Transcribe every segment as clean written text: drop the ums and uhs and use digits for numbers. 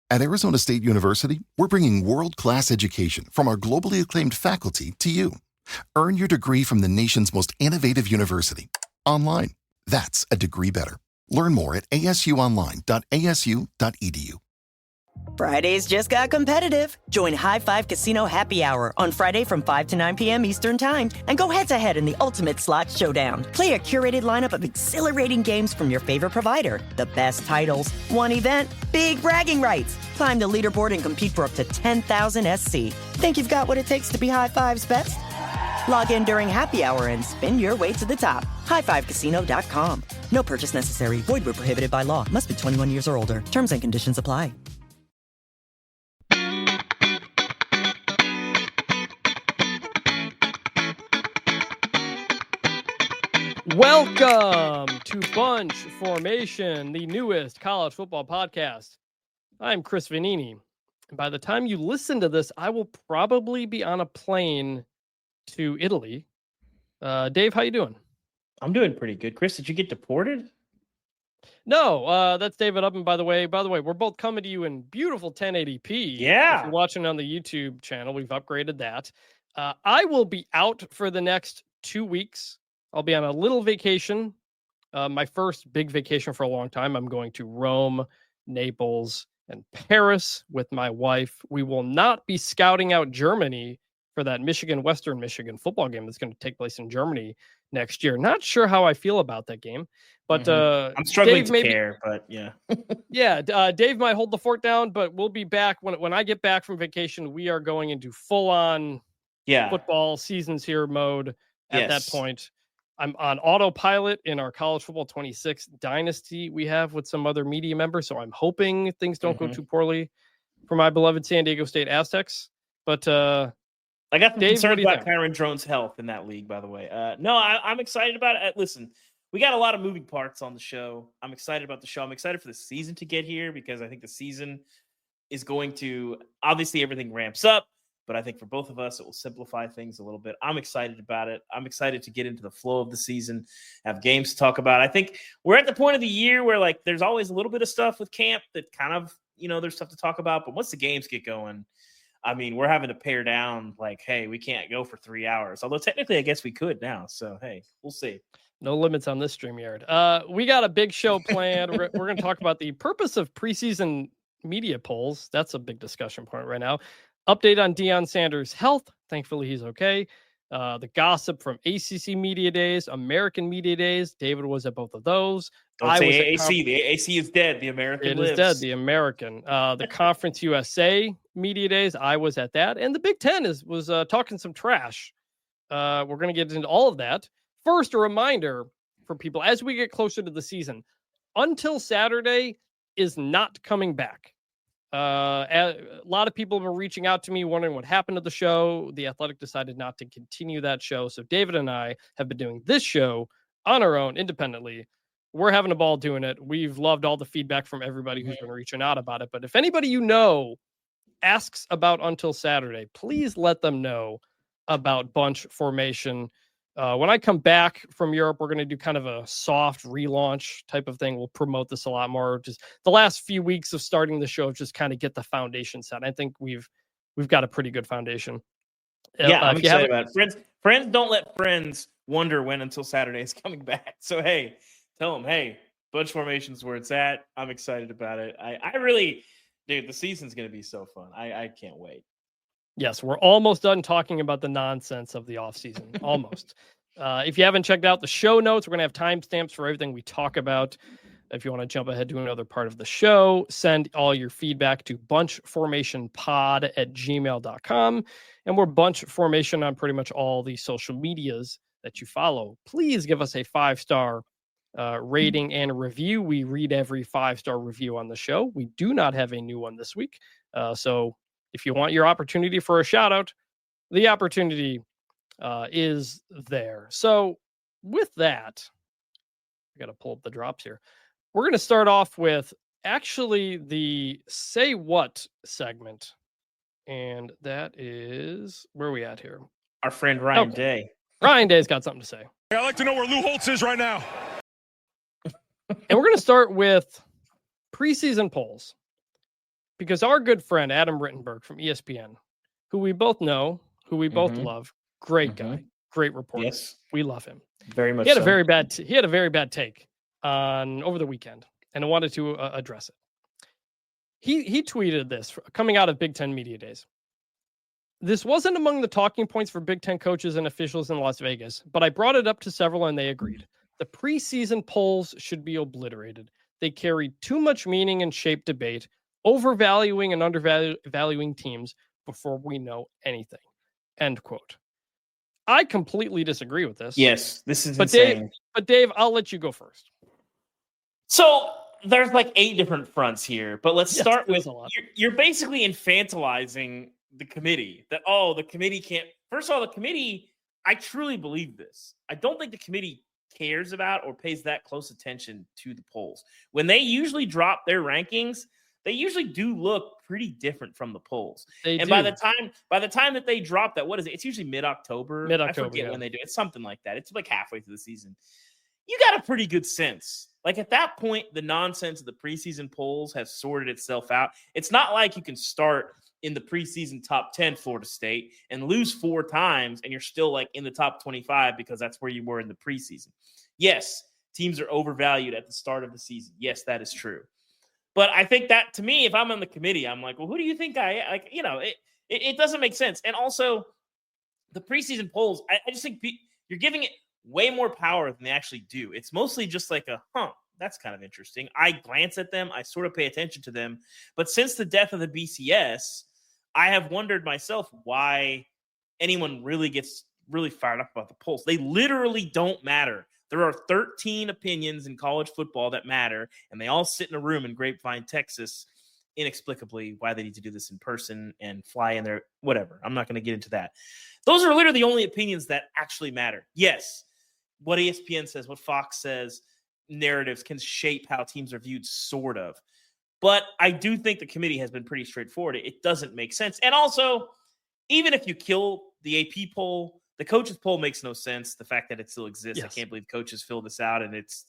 At Arizona State University, we're bringing world-class education from our globally acclaimed faculty to you. Earn your degree from the nation's most innovative university. Online. That's a degree better. Learn more at asuonline.asu.edu. Fridays just got competitive. Join High Five Casino Happy Hour on Friday from 5 to 9 p.m. Eastern Time and go head-to-head in the Ultimate Slot Showdown. Play a curated lineup of exhilarating games from your favorite provider. The best titles, one event, big bragging rights. Climb the leaderboard and compete for up to 10,000 SC. Think you've got what it takes to be High Five's best? Log in during Happy Hour and spin your way to the top. HighFiveCasino.com. No purchase necessary. Void where prohibited by law. Must be 21 years or older. Terms and conditions apply. Welcome to Bunch Formation, the newest college football podcast. I'm Chris Vannini. And by the time you listen to this, I will probably be on a plane to Italy. Dave, how you doing? I'm doing pretty good. Chris, did you get deported? No, that's David Ubben, by the way. By the way, we're both coming to you in beautiful 1080p. Yeah. If you're watching on the YouTube channel, we've upgraded that. I will be out for the next 2 weeks. I'll be on a little vacation. My first big vacation for a long time. I'm going to Rome, Naples, and Paris with my wife. We will not be scouting out Germany for that Western Michigan football game that's going to take place in Germany next year. Not sure how I feel about that game, but I'm struggling Dave to care, but yeah. Yeah, Dave might hold the fort down, but we'll be back when I get back from vacation. We are going into full-on football seasons here mode at that point. I'm on autopilot in our college football 26 dynasty we have with some other media members, so I'm hoping things don't go too poorly for my beloved San Diego State Aztecs. But I got some Dave, concerns about Kyron Drone's health in that league, by the way. No, I'm excited about it. Listen, we got a lot of moving parts on the show. I'm excited about the show. I'm excited for the season to get here because I think the season is going to, obviously everything ramps up, but I think for both of us, it will simplify things a little bit. I'm excited about it. I'm excited to get into the flow of the season, have games to talk about. I think we're at the point of the year where like there's always a little bit of stuff with camp that kind of, there's stuff to talk about. But once the games get going, I mean, we're having to pare down like, hey, we can't go for 3 hours. Although technically, I guess we could now. So, hey, we'll see. No limits on this StreamYard. We got a big show planned. We're going to talk about the purpose of preseason media polls. That's a big discussion point right now. Update on Deion Sanders' health. Thankfully, he's okay. The gossip from ACC Media Days, American Media Days. David was at both of those. Don't say AAC. The AAC is dead. The American lives. It is dead. The American. The Conference USA Media Days. I was at that. And the Big Ten was talking some trash. We're going to get into all of that. First, a reminder for people as we get closer to the season. Until Saturday is not coming back. A lot of people have been reaching out to me wondering what happened to the show. The Athletic decided not to continue that show. So David and I have been doing this show on our own independently. We're having a ball doing it. We've loved all the feedback from everybody who's been reaching out about it. But if anybody asks about Until Saturday, please let them know about Bunch Formation. When I come back from Europe, we're going to do kind of a soft relaunch type of thing. We'll promote this a lot more. Just the last few weeks of starting the show, just kind of get the foundation set. I think we've got a pretty good foundation. Yeah, I'm excited about it. Friends don't let friends wonder when Until Saturday is coming back. So, hey, tell them, hey, Bunch Formation's where it's at. I'm excited about it. I really, dude, the season's going to be so fun. I can't wait. Yes, we're almost done talking about the nonsense of the offseason. Almost. If you haven't checked out the show notes, we're going to have timestamps for everything we talk about. If you want to jump ahead to another part of the show, send all your feedback to bunchformationpod@gmail.com. And we're Bunch Formation on pretty much all the social medias that you follow. Please give us a 5-star rating and review. We read every 5-star review on the show. We do not have a new one this week. So if you want your opportunity for a shout out, the opportunity is there. So with that, I got to pull up the drops here. We're going to start off with actually the Say What segment. And that is, where are we at here? Our friend Ryan Day. Ryan Day's got something to say. I'd like to know where Lou Holtz is right now. And we're going to start with preseason polls. because our good friend Adam Rittenberg from ESPN, who we both know, who we both love, great guy, great reporter. Yes, we love him. very much. He had so. a very bad. He had a very bad take on over the weekend, and I wanted to address it. He tweeted this coming out of Big Ten Media Days. This wasn't among the talking points for Big Ten coaches and officials in Las Vegas, but I brought it up to several and they agreed. The preseason polls should be obliterated. They carry too much meaning and shape debate, overvaluing and undervaluing teams before we know anything. End quote. I completely disagree with this. Yes, this is insane. Dave, I'll let you go first. So there's like 8 different fronts here, but let's start with you're basically infantilizing the committee that, the committee can't. First of all, the committee, I truly believe this. I don't think the committee cares about or pays that close attention to the polls. When they usually drop their rankings, they usually do look pretty different from the polls. By the time that they drop that, what is it? It's usually mid-October. I forget when they do it. It's something like that. It's like halfway through the season. You got a pretty good sense. Like at that point, the nonsense of the preseason polls has sorted itself out. It's not like you can start in the preseason top 10 Florida State and lose 4 times and you're still like in the top 25 because that's where you were in the preseason. Yes, teams are overvalued at the start of the season. Yes, that is true. But I think that, to me, if I'm on the committee, I'm like, well, who do you think I am? Like, it doesn't make sense. And also, the preseason polls, I just think you're giving it way more power than they actually do. It's mostly just like that's kind of interesting. I glance at them. I sort of pay attention to them. But since the death of the BCS, I have wondered myself why anyone really gets really fired up about the polls. They literally don't matter. There are 13 opinions in college football that matter, and they all sit in a room in Grapevine, Texas, inexplicably why they need to do this in person and fly in there, whatever. I'm not going to get into that. Those are literally the only opinions that actually matter. Yes, what ESPN says, what Fox says, narratives can shape how teams are viewed, sort of. But I do think the committee has been pretty straightforward. It doesn't make sense. And also, even if you kill the AP poll, the coaches poll makes no sense. The fact that it still exists, I can't believe coaches fill this out, and it's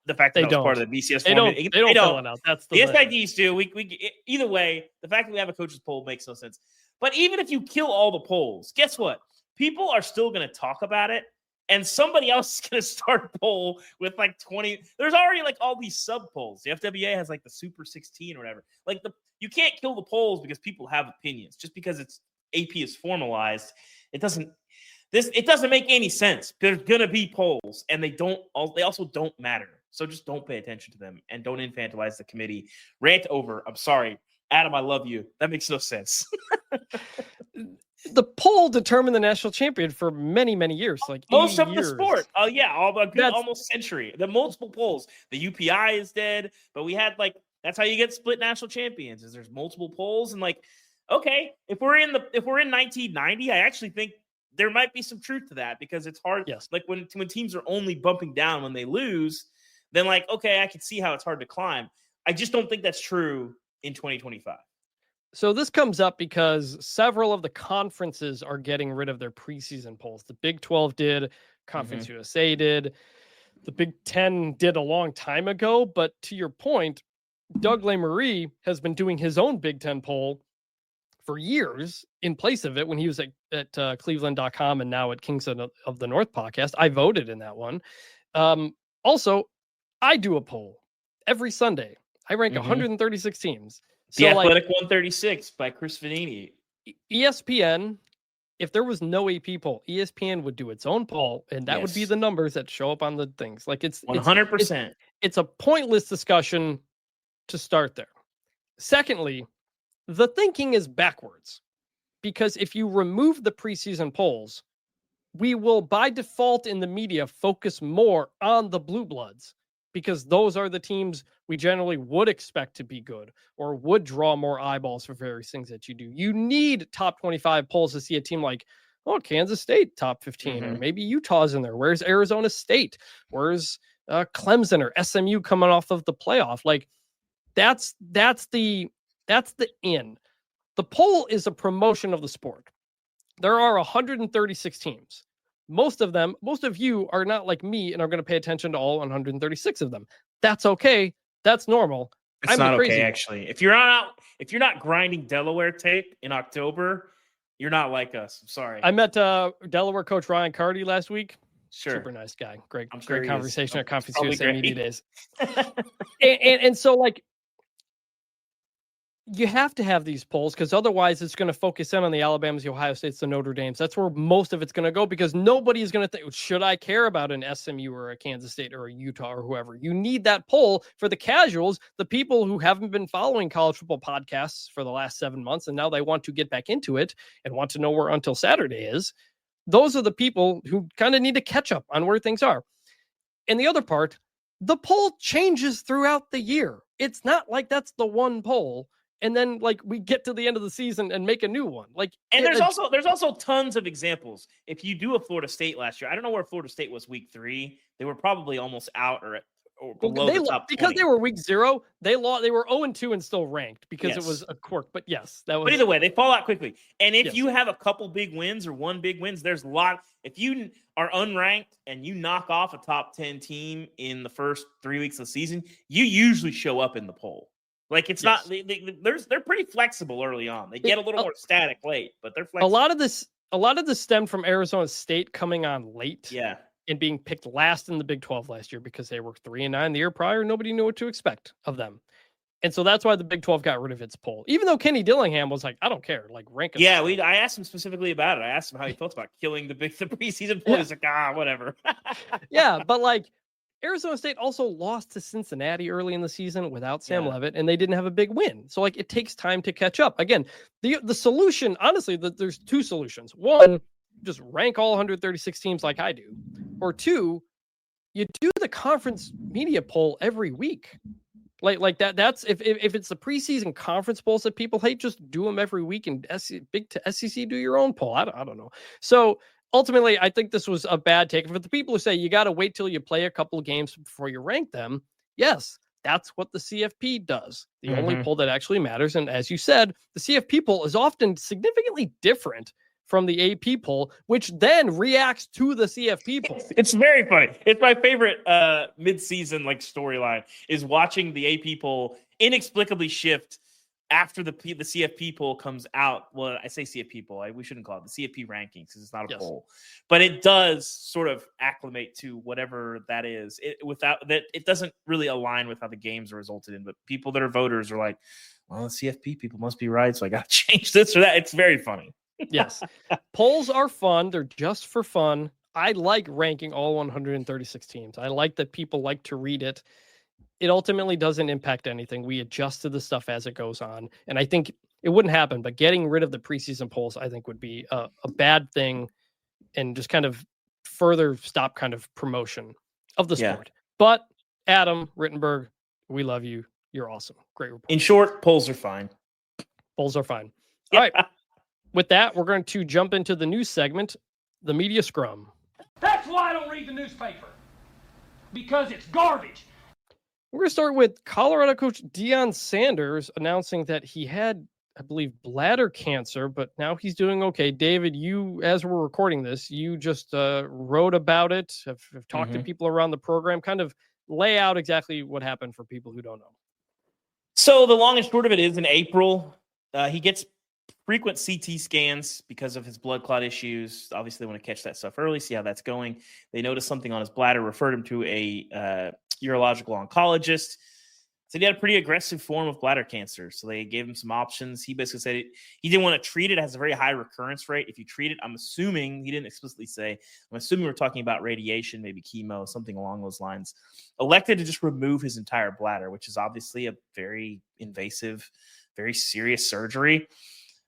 the fact that it was part of the BCS. They don't fill it out. That's the SIDs do. We either way, the fact that we have a coaches poll makes no sense. But even if you kill all the polls, guess what? People are still going to talk about it, and somebody else is going to start a poll with like 20. There's already like all these sub polls. The FWA has like the Super 16 or whatever. Like you can't kill the polls because people have opinions. Just because it's AP is formalized, it doesn't make any sense. There's going to be polls, and they also don't matter. So just don't pay attention to them and don't infantilize the committee. Rant over. I'm sorry. Adam, I love you. That makes no sense. The poll determined the national champion for many, many years. Like most of years. The sport. Oh, yeah. Almost century. The multiple polls. The UPI is dead, but we had that's how you get split national champions is there's multiple polls. And okay, if we're in 1990, I actually think there might be some truth to that because it's hard. Yes. Like when teams are only bumping down when they lose, then okay, I can see how it's hard to climb. I just don't think that's true in 2025. So this comes up because several of the conferences are getting rid of their preseason polls. The Big 12 did, Conference USA did, the Big 10 did a long time ago. But to your point, Doug Lesmerises has been doing his own Big 10 poll for years in place of it when he was at Cleveland.com and now at Kings of the North podcast. I voted in that one. Also, I do a poll every Sunday. I rank 136 teams. The Athletic 136 by Chris Vannini. ESPN, if there was no AP poll, ESPN would do its own poll, and that would be the numbers that show up on the things. Like it's 100%. It's a pointless discussion to start there. Secondly, the thinking is backwards because if you remove the preseason polls, we will by default in the media focus more on the blue bloods because those are the teams we generally would expect to be good or would draw more eyeballs for various things that you do. You need top 25 polls to see a team like, Kansas State top 15, or maybe Utah's in there. Where's Arizona State? Where's Clemson or SMU coming off of the playoff? Like that's the in. The poll is a promotion of the sport. There are 136 teams. Most of you are not like me and are going to pay attention to all 136 of them. That's okay. That's normal. It's not okay, actually. If you're not grinding Delaware tape in October, you're not like us. I'm sorry. I met Delaware coach Ryan Carty last week. Sure. Super nice guy. Great sure conversation at Conference USA Media Days. and and so, like, you have to have these polls because otherwise it's going to focus in on the Alabamas, the Ohio States, the Notre Dames. That's where most of it's going to go because nobody is going to think, should I care about an SMU or a Kansas State or a Utah or whoever? You need that poll for the casuals, the people who haven't been following college football podcasts for the last 7 months, and now they want to get back into it and want to know where Until Saturday is. Those are the people who kind of need to catch up on where things are. And the other part, the poll changes throughout the year. It's not like that's the one poll. And then, like, we get to the end of the season and make a new one. Like, and there's also tons of examples. If you do a Florida State last year, I don't know where Florida State was week 3. They were probably almost out or below the top 20. Because they were week 0. They lost. They were 0-2 and still ranked because it was a quirk. But yes, that was. But either way, they fall out quickly. And if you have a couple big wins or one big wins, there's a lot. If you are unranked and you knock off a top 10 team in the first 3 weeks of the season, you usually show up in the poll. Like, it's not, they're pretty flexible early on. They get a little more static late, but they're flexible. A lot of this stemmed from Arizona State coming on late. Yeah. And being picked last in the Big 12 last year because they were 3-9 the year prior. Nobody knew what to expect of them. And so that's why the Big 12 got rid of its poll. Even though Kenny Dillingham was like, I don't care, like, rank them. Yeah, I asked him specifically about it. I asked him how he felt about killing the preseason poll. He's like, whatever. Yeah, but like, Arizona State also lost to Cincinnati early in the season without Sam Leavitt, and they didn't have a big win. So, like, it takes time to catch up. Again, the solution, honestly, there's 2 solutions. One, just rank all 136 teams like I do. Or 2, you do the conference media poll every week. Like that's if it's the preseason conference polls that people hate, just do them every week, and Big to SEC do your own poll. I don't know. So ultimately, I think this was a bad take. For the people who say you got to wait till you play a couple of games before you rank them, yes, that's what the CFP does. The only poll that actually matters. And as you said, the CFP poll is often significantly different from the AP poll, which then reacts to the CFP poll. It's very funny. It's my favorite mid-season storyline is watching the AP poll inexplicably shift after the CFP poll comes out. Well, I say CFP poll. We shouldn't call it the CFP rankings because it's not a poll. But it does sort of acclimate to whatever that is. It doesn't really align with how the games are resulted in. But people that are voters are like, well, the CFP people must be right, so I got to change this or that. It's very funny. Yes. Polls are fun. They're just for fun. I like ranking all 136 teams. I like that people like to read it. It ultimately doesn't impact anything. We adjust to the stuff as it goes on. And I think it wouldn't happen, but getting rid of the preseason polls, I think, would be a bad thing and just kind of further stop kind of promotion of the sport. But Adam Rittenberg, we love you. You're awesome. Great report. In short, polls are fine. Polls are fine. All right. With that, we're going to jump into the news segment, the media scrum. That's why I don't read the newspaper. Because it's garbage. We're going to start with Colorado coach Deion Sanders announcing that he had, I believe, bladder cancer, but now he's doing okay. David, you, as we're recording this, you just wrote about it, have talked to people around the program, kind of lay out exactly what happened for people who don't know. So the long and short of it is in April, he gets frequent CT scans because of his blood clot issues. Obviously, they want to catch that stuff early, see how that's going. They noticed something on his bladder, referred him to a urological oncologist. So he had a pretty aggressive form of bladder cancer. So they gave him some options. He basically said he didn't want to treat it. It has a very high recurrence rate. If you treat it, I'm assuming, he didn't explicitly say, I'm assuming we're talking about radiation, maybe chemo, something along those lines. Elected to just remove his entire bladder, which is obviously a very invasive, very serious surgery.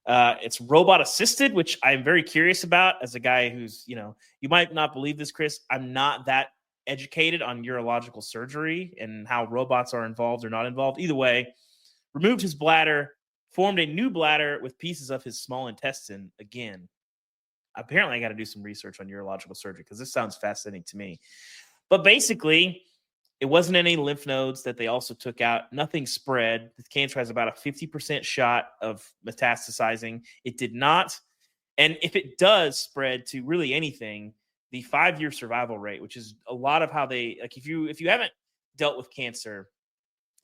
It's robot assisted, which I'm very curious about as a guy who's, you might not believe this, Chris. I'm not that educated on urological surgery and how robots are involved or not involved. Either way, removed his bladder, formed a new bladder with pieces of his small intestine. Again, apparently I got to do some research on urological surgery because this sounds fascinating to me. But basically, it wasn't any lymph nodes that they also took out. Nothing spread. The cancer has about a 50% shot of metastasizing. It did not. And if it does spread to really anything, the 5-year survival rate, which is a lot of how they, if you haven't dealt with cancer,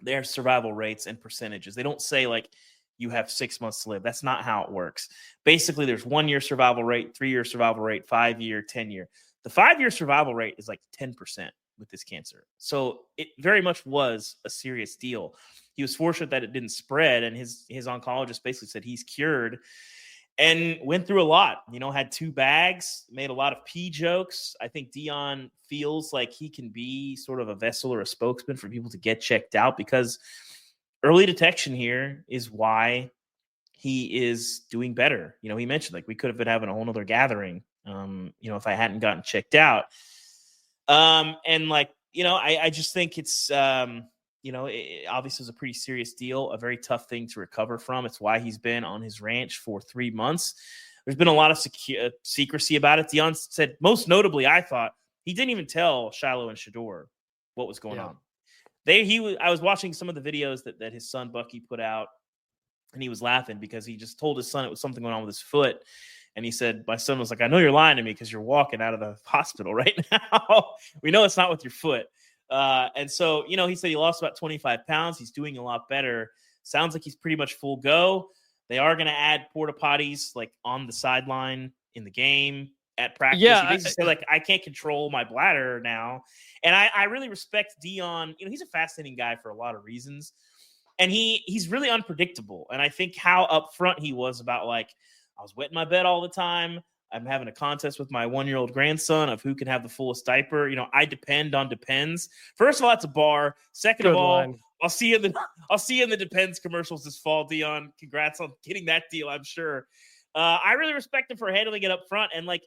their survival rates and percentages. They don't say like you have 6 months to live. That's not how it works. Basically, there's 1 year survival rate, 3 year survival rate, 5 year, 10 year. The 5 year survival rate is like 10% with this cancer. So it very much was a serious deal. He was fortunate that it didn't spread, and his oncologist basically said he's cured and went through a lot. Had 2 bags, made a lot of pee jokes. I think Deion feels like he can be sort of a vessel or a spokesman for people to get checked out, because early detection here is why he is doing better. He mentioned like we could have been having a whole nother gathering, if I hadn't gotten checked out. And like, I just think it's, it obviously is a pretty serious deal, a very tough thing to recover from. It's why he's been on his ranch for 3 months. There's been a lot of secrecy about it. Deion said, most notably, I thought he didn't even tell Shiloh and Shador what was going on. I was watching some of the videos that his son Bucky put out, and he was laughing because he just told his son it was something going on with his foot. And he said, my son was like, I know you're lying to me because you're walking out of the hospital right now. We know it's not with your foot. And so, he said he lost about 25 pounds. He's doing a lot better. Sounds like he's pretty much full go. They are going to add porta potties like on the sideline in the game at practice. Yeah, he basically said, like, I can't control my bladder now. And I really respect Deion. He's a fascinating guy for a lot of reasons. And he's really unpredictable. And I think how upfront he was about, like, I was wetting my bed all the time. I'm having a contest with my 1-year-old grandson of who can have the fullest diaper. I depend on Depends. First of all, it's a bar. Second of all, I'll see you in the Depends commercials this fall, Deion. Congrats on getting that deal, I'm sure. I really respect him for handling it up front. And like,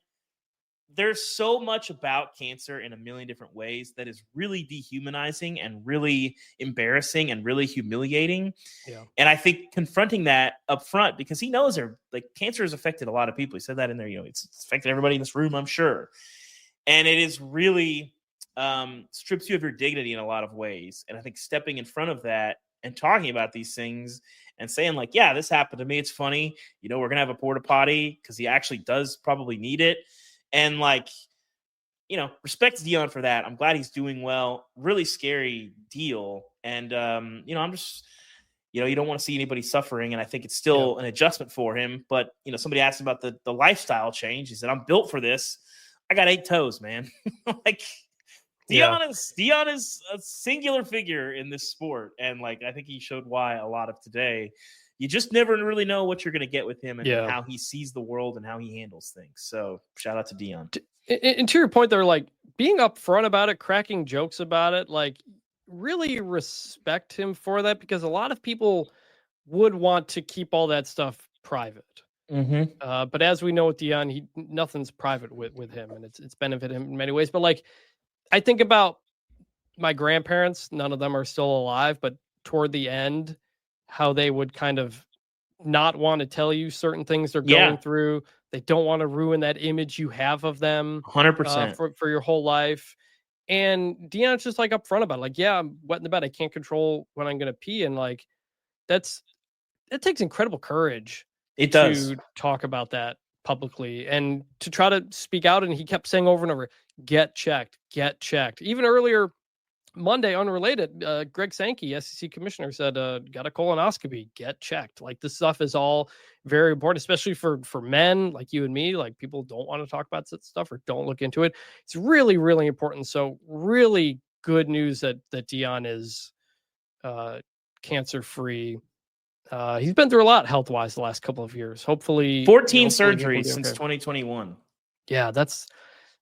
there's so much about cancer in a million different ways that is really dehumanizing and really embarrassing and really humiliating. Yeah. And I think confronting that up front, because he knows cancer has affected a lot of people. He said that in there, it's affected everybody in this room, I'm sure. And it is really strips you of your dignity in a lot of ways. And I think stepping in front of that and talking about these things and saying like, yeah, this happened to me. It's funny. We're going to have a porta potty because he actually does probably need it. And like, respect Deion for that. I'm glad he's doing well. Really scary deal. And, I'm just, you don't want to see anybody suffering. And I think it's still an adjustment for him. But, somebody asked about the lifestyle change. He said, I'm built for this. I got 8 toes, man. Like Deion is a singular figure in this sport. And like, I think he showed why a lot of today. You just never really know what you're going to get with him and how he sees the world and how he handles things. So shout out to Deion. And to your point, they're like being upfront about it, cracking jokes about it, like really respect him for that, because a lot of people would want to keep all that stuff private. Mm-hmm. But as we know with Deion, nothing's private with him, and it's benefited him in many ways. But like, I think about my grandparents, none of them are still alive, but toward the end, how they would kind of not want to tell you certain things they're going through. They don't want to ruin that image you have of them 100% for your whole life. And Deion's just like upfront about it. Like, yeah, I'm wet in the bed. I can't control when I'm going to pee. And like, that takes incredible courage. It does. To talk about that publicly and to try to speak out. And he kept saying over and over, get checked. Even earlier Monday, unrelated, Greg Sankey, SEC commissioner, said, got a colonoscopy, get checked. Like, this stuff is all very important, especially for men like you and me. Like, people don't want to talk about that stuff or don't look into it. It's really, really important. So really good news that Deion is cancer-free. He's been through a lot health-wise the last couple of years. Hopefully 14 surgeries since 2021. Yeah, that's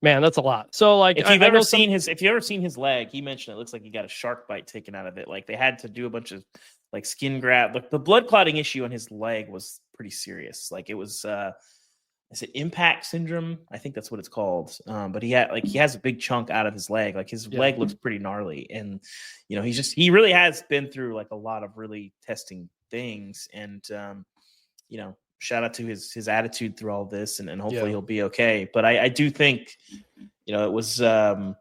a lot. So like, if you've ever seen his leg, he mentioned it looks like he got a shark bite taken out of it. Like, they had to do a bunch of like skin graft. Like, the blood clotting issue on his leg was pretty serious. Like, it was is it impact syndrome? I think that's what it's called. But he has a big chunk out of his leg. Like, his leg looks pretty gnarly. And he really has been through like a lot of really testing things. And shout out to his attitude through all this, and hopefully he'll be okay. But I do think, it was good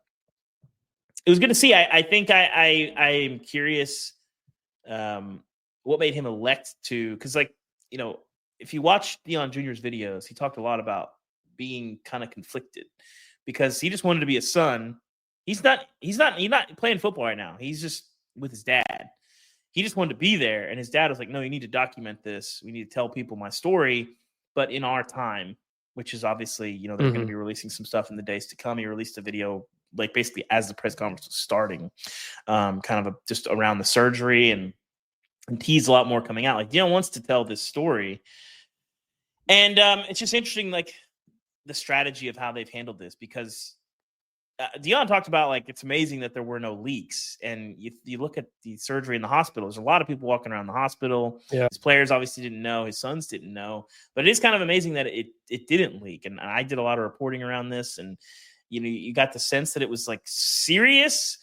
to see. I think I am curious what made him elect to, because if you watch Deion Jr.'s videos, he talked a lot about being kind of conflicted because he just wanted to be a son. He's not playing football right now. He's just with his dad. he just wanted to be there. And his dad was like, no, you need to document this. We need to tell people my story, but in our time, which is obviously, they're going to be releasing some stuff in the days to come. He released a video, like basically as the press conference was starting, just around the surgery and teased a lot more coming out. Like Deion wants to tell this story. And it's just interesting, like the strategy of how they've handled this, because Deion talked about like it's amazing that there were no leaks, and you look at the surgery in the hospital. There's a lot of people walking around the hospital. Yeah. His players obviously didn't know, his sons didn't know, but it is kind of amazing that it didn't leak. And I did a lot of reporting around this, and you got the sense that it was like serious,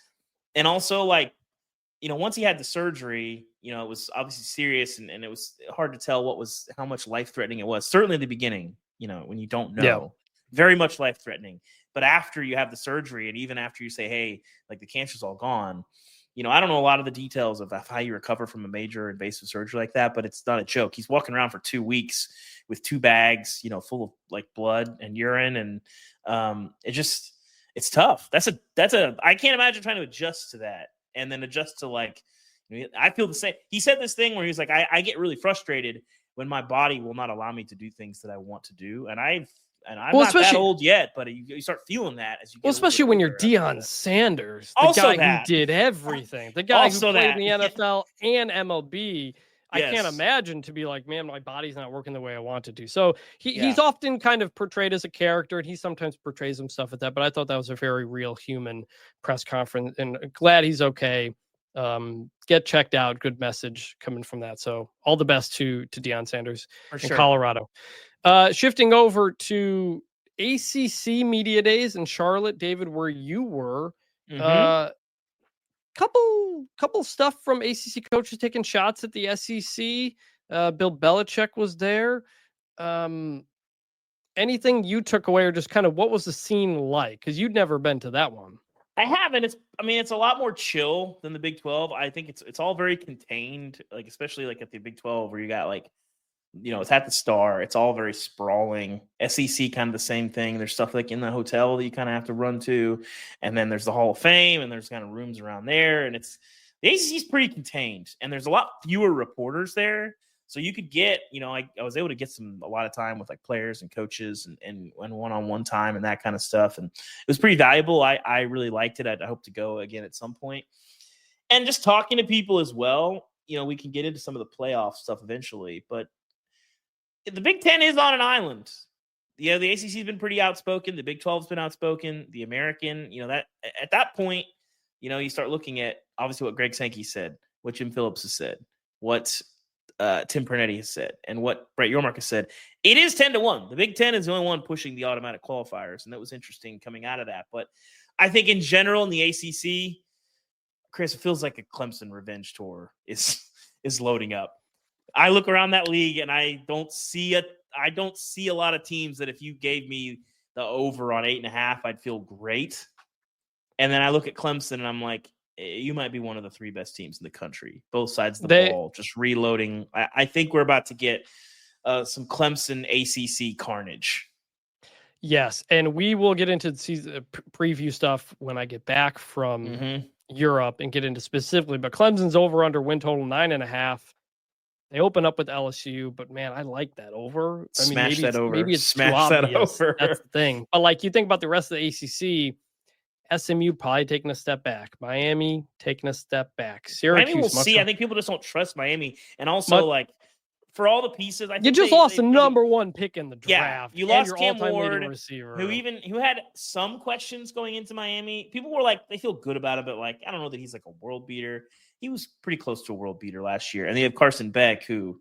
and also like once he had the surgery, it was obviously serious, and it was hard to tell how much life threatening it was. Certainly in the beginning, when you don't know, very much life threatening. But after you have the surgery, and even after you say, hey, like the cancer's all gone, I don't know a lot of the details of how you recover from a major invasive surgery like that, but it's not a joke. He's walking around for 2 weeks with 2 bags, full of like blood and urine. And it's tough. I can't imagine trying to adjust to that and then adjust to like, I feel the same. He said this thing where he's like, I get really frustrated when my body will not allow me to do things that I want to do. And I'm not that old yet, but you start feeling that as you get especially when you're Deion Sanders, the guy who did everything, the guy who played in the NFL and MLB. I can't imagine to be like, man, my body's not working the way I want to do. So he's often kind of portrayed as a character, and he sometimes portrays himself at that. But I thought that was a very real human press conference, and glad he's okay. Get checked out. Good message coming from that. So all the best to Deion Sanders in Colorado. Shifting over to ACC Media Days in Charlotte, David, where you were. Couple stuff from ACC coaches taking shots at the SEC. Bill Belichick was there. Anything you took away, or just kind of what was the scene like? Because you'd never been to that one. I haven't. It's a lot more chill than the Big 12. I think it's all very contained, like especially like at the Big 12 where you got like, it's at the Star. It's all very sprawling. SEC kind of the same thing. There's stuff like in the hotel that you kind of have to run to, and then there's the Hall of Fame, and there's kind of rooms around there, and the ACC is pretty contained, and there's a lot fewer reporters there. So you could get, I was able to get a lot of time with like players and coaches and one-on-one time and that kind of stuff. And it was pretty valuable. I really liked it. I hope to go again at some point. And just talking to people as well, we can get into some of the playoff stuff eventually, but the Big Ten is on an island. The ACC has been pretty outspoken. The Big 12 has been outspoken. The American, that at that point, you start looking at obviously what Greg Sankey said, what Jim Phillips has said, what Tim Pernetti has said, and what Brett Yormark has said. It is 10-1. The Big Ten is the only one pushing the automatic qualifiers, and that was interesting coming out of that. But I think in general in the ACC, Chris, it feels like a Clemson revenge tour is loading up. I look around that league and I don't see a lot of teams that if you gave me the over on 8.5, I'd feel great. And then I look at Clemson and I'm like, you might be one of the 3 best teams in the country, both sides of the ball, just reloading. I think we're about to get some Clemson ACC carnage. Yes, and we will get into the season preview stuff when I get back from Europe and get into specifically. But Clemson's over under win total 9.5. They open up with LSU, but man, I like that over. Maybe it's Smash too obvious. That over. That's the thing. But like you think about the rest of the ACC, SMU probably taking a step back. Miami taking a step back. Syracuse. Miami will see. I think people just don't trust Miami, and also for all the pieces, I think you just lost the number 1 pick in the draft. Yeah, you lost your Cam Ward, receiver, who had some questions going into Miami. People were like, they feel good about it, but like, I don't know that he's like a world beater. He was pretty close to a world beater last year. And they have Carson Beck, who,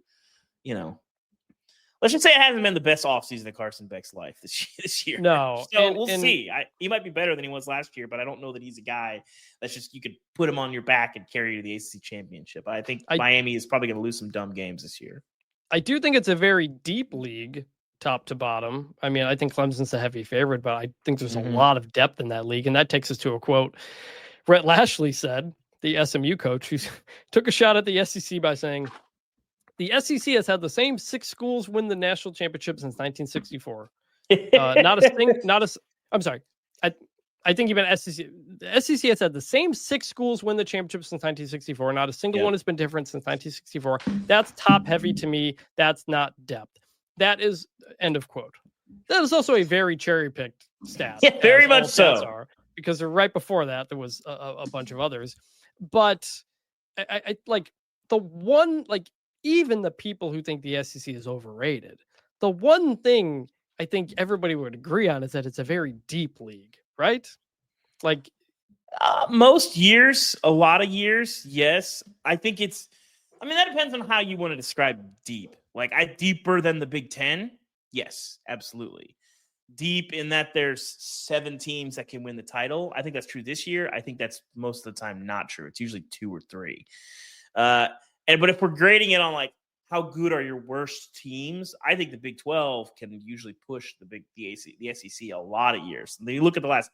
let's just say it hasn't been the best offseason of Carson Beck's life this year. No. So we'll see. He might be better than he was last year, but I don't know that he's a guy that's just, you could put him on your back and carry you to the ACC championship. I think Miami is probably going to lose some dumb games this year. I do think it's a very deep league, top to bottom. I mean, I think Clemson's a heavy favorite, but I think there's a lot of depth in that league. And that takes us to a quote Brett Lashley said, the SMU coach, who took a shot at the SEC by saying, the SEC has had the same 6 schools win the national championship since 1964. I'm sorry. I think even SEC. The SEC has had the same 6 schools win the championship since 1964. Not a single one has been different since 1964. That's top heavy to me. That's not depth. That is end of quote. That is also a very cherry picked stat. Yeah, very much so. Because right before that there was a bunch of others. But I like the one, like even the people who think the SEC is overrated. The one thing I think everybody would agree on is that it's a very deep league, right? Like most years, a lot of years, yes. I think that depends on how you want to describe deep. Like deeper than the Big Ten? Yes, absolutely. Deep in that there's 7 teams that can win the title. I think that's true this year. I think that's most of the time not true. It's usually 2 or 3. But if we're grading it on like how good are your worst teams, I think the Big 12 can usually push the SEC a lot of years. When you look at the last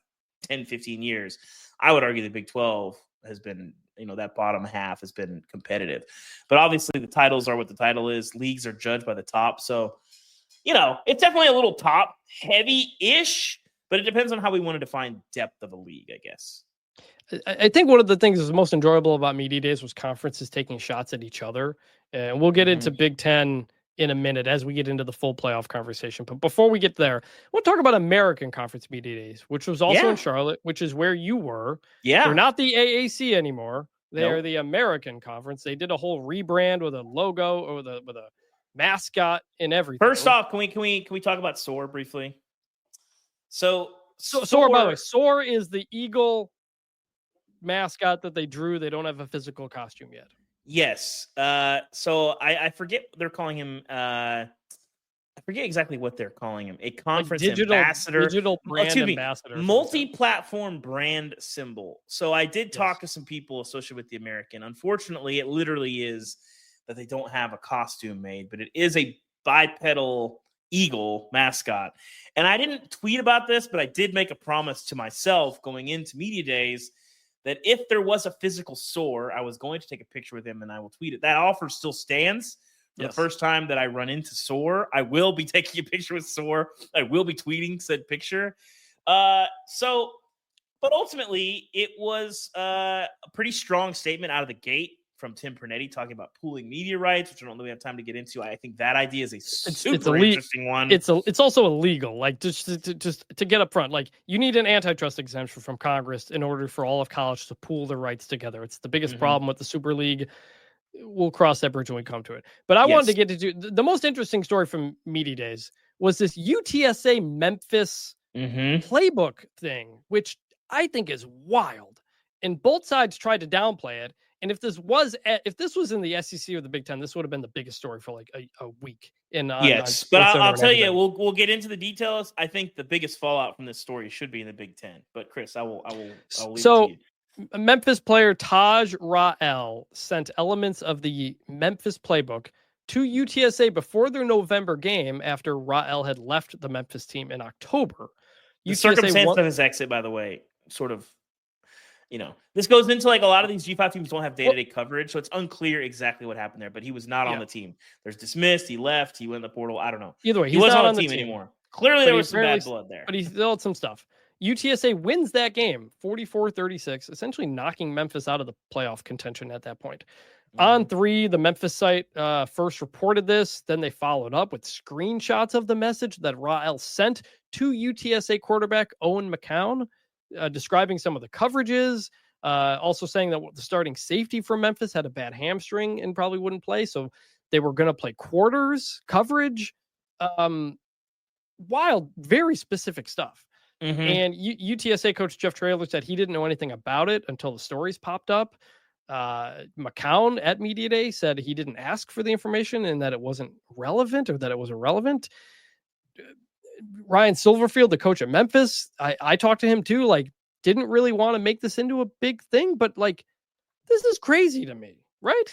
10, 15 years, I would argue the Big 12 has been, that bottom half has been competitive. But obviously the titles are what the title is. Leagues are judged by the top. So, it's definitely a little top heavy-ish, but it depends on how we want to define depth of a league, I guess. I think one of the things that was most enjoyable about media days was conferences taking shots at each other. And we'll get into Big Ten in a minute as we get into the full playoff conversation. But before we get there, we'll talk about American Conference Media Days, which was also in Charlotte, which is where you were. Yeah. They're not the AAC anymore. They are the American Conference. They did a whole rebrand with a logo or with a mascot and everything. First off, can we talk about SOAR briefly? So SOAR, by the way, SOAR is the eagle mascot that they drew. They don't have a physical costume yet. Yes. So I forget what they're calling him. I forget exactly what they're calling him. A conference ambassador. Digital brand ambassador. Multi-platform brand symbol. So I did talk to some people associated with the American. Unfortunately, it literally is that they don't have a costume made, but it is a bipedal eagle mascot. And I didn't tweet about this, but I did make a promise to myself going into media days that if there was a physical SOAR, I was going to take a picture with him and I will tweet it. That offer still stands. For the first time that I run into SOAR, I will be taking a picture with SOAR. I will be tweeting said picture. But ultimately, it was a pretty strong statement out of the gate from Tim Pernetti talking about pooling media rights, which I don't really have time to get into. I think that idea is a super interesting one. It's also illegal. Like just to get up front, like you need an antitrust exemption from Congress in order for all of college to pool their rights together. It's the biggest problem with the Super League. We'll cross that bridge when we come to it. But I wanted to get into the most interesting story from media days was this UTSA Memphis playbook thing, which I think is wild. And both sides tried to downplay it. And if this was in the SEC or the Big Ten, this would have been the biggest story for like a week. But I'll tell you, we'll get into the details. I think the biggest fallout from this story should be in the Big Ten. But Chris, I'll leave it to you. Memphis player Taj Ra'el sent elements of the Memphis playbook to UTSA before their November game after Ra'el had left the Memphis team in October. The circumstance of his exit, by the way, sort of. This goes into like a lot of these G5 teams don't have day-to-day coverage, so it's unclear exactly what happened there. But he was not on the team. There's dismissed. He left. He went in the portal. I don't know. Either way, he wasn't on the team anymore. Clearly, there was some bad blood there. But he still had some stuff. UTSA wins that game, 44-36, essentially knocking Memphis out of the playoff contention at that point. On 3, the Memphis site first reported this. Then they followed up with screenshots of the message that Ra'el sent to UTSA quarterback Owen McCown, describing some of the coverages, also saying that the starting safety for Memphis had a bad hamstring and probably wouldn't play. So they were going to play quarters coverage. Wild, very specific stuff. And UTSA coach Jeff Traylor said he didn't know anything about it until the stories popped up. McCown at Media Day said he didn't ask for the information and that it wasn't relevant or that it was irrelevant. Ryan Silverfield, the coach at Memphis, I talked to him too, like didn't really want to make this into a big thing, but like, this is crazy to me, right?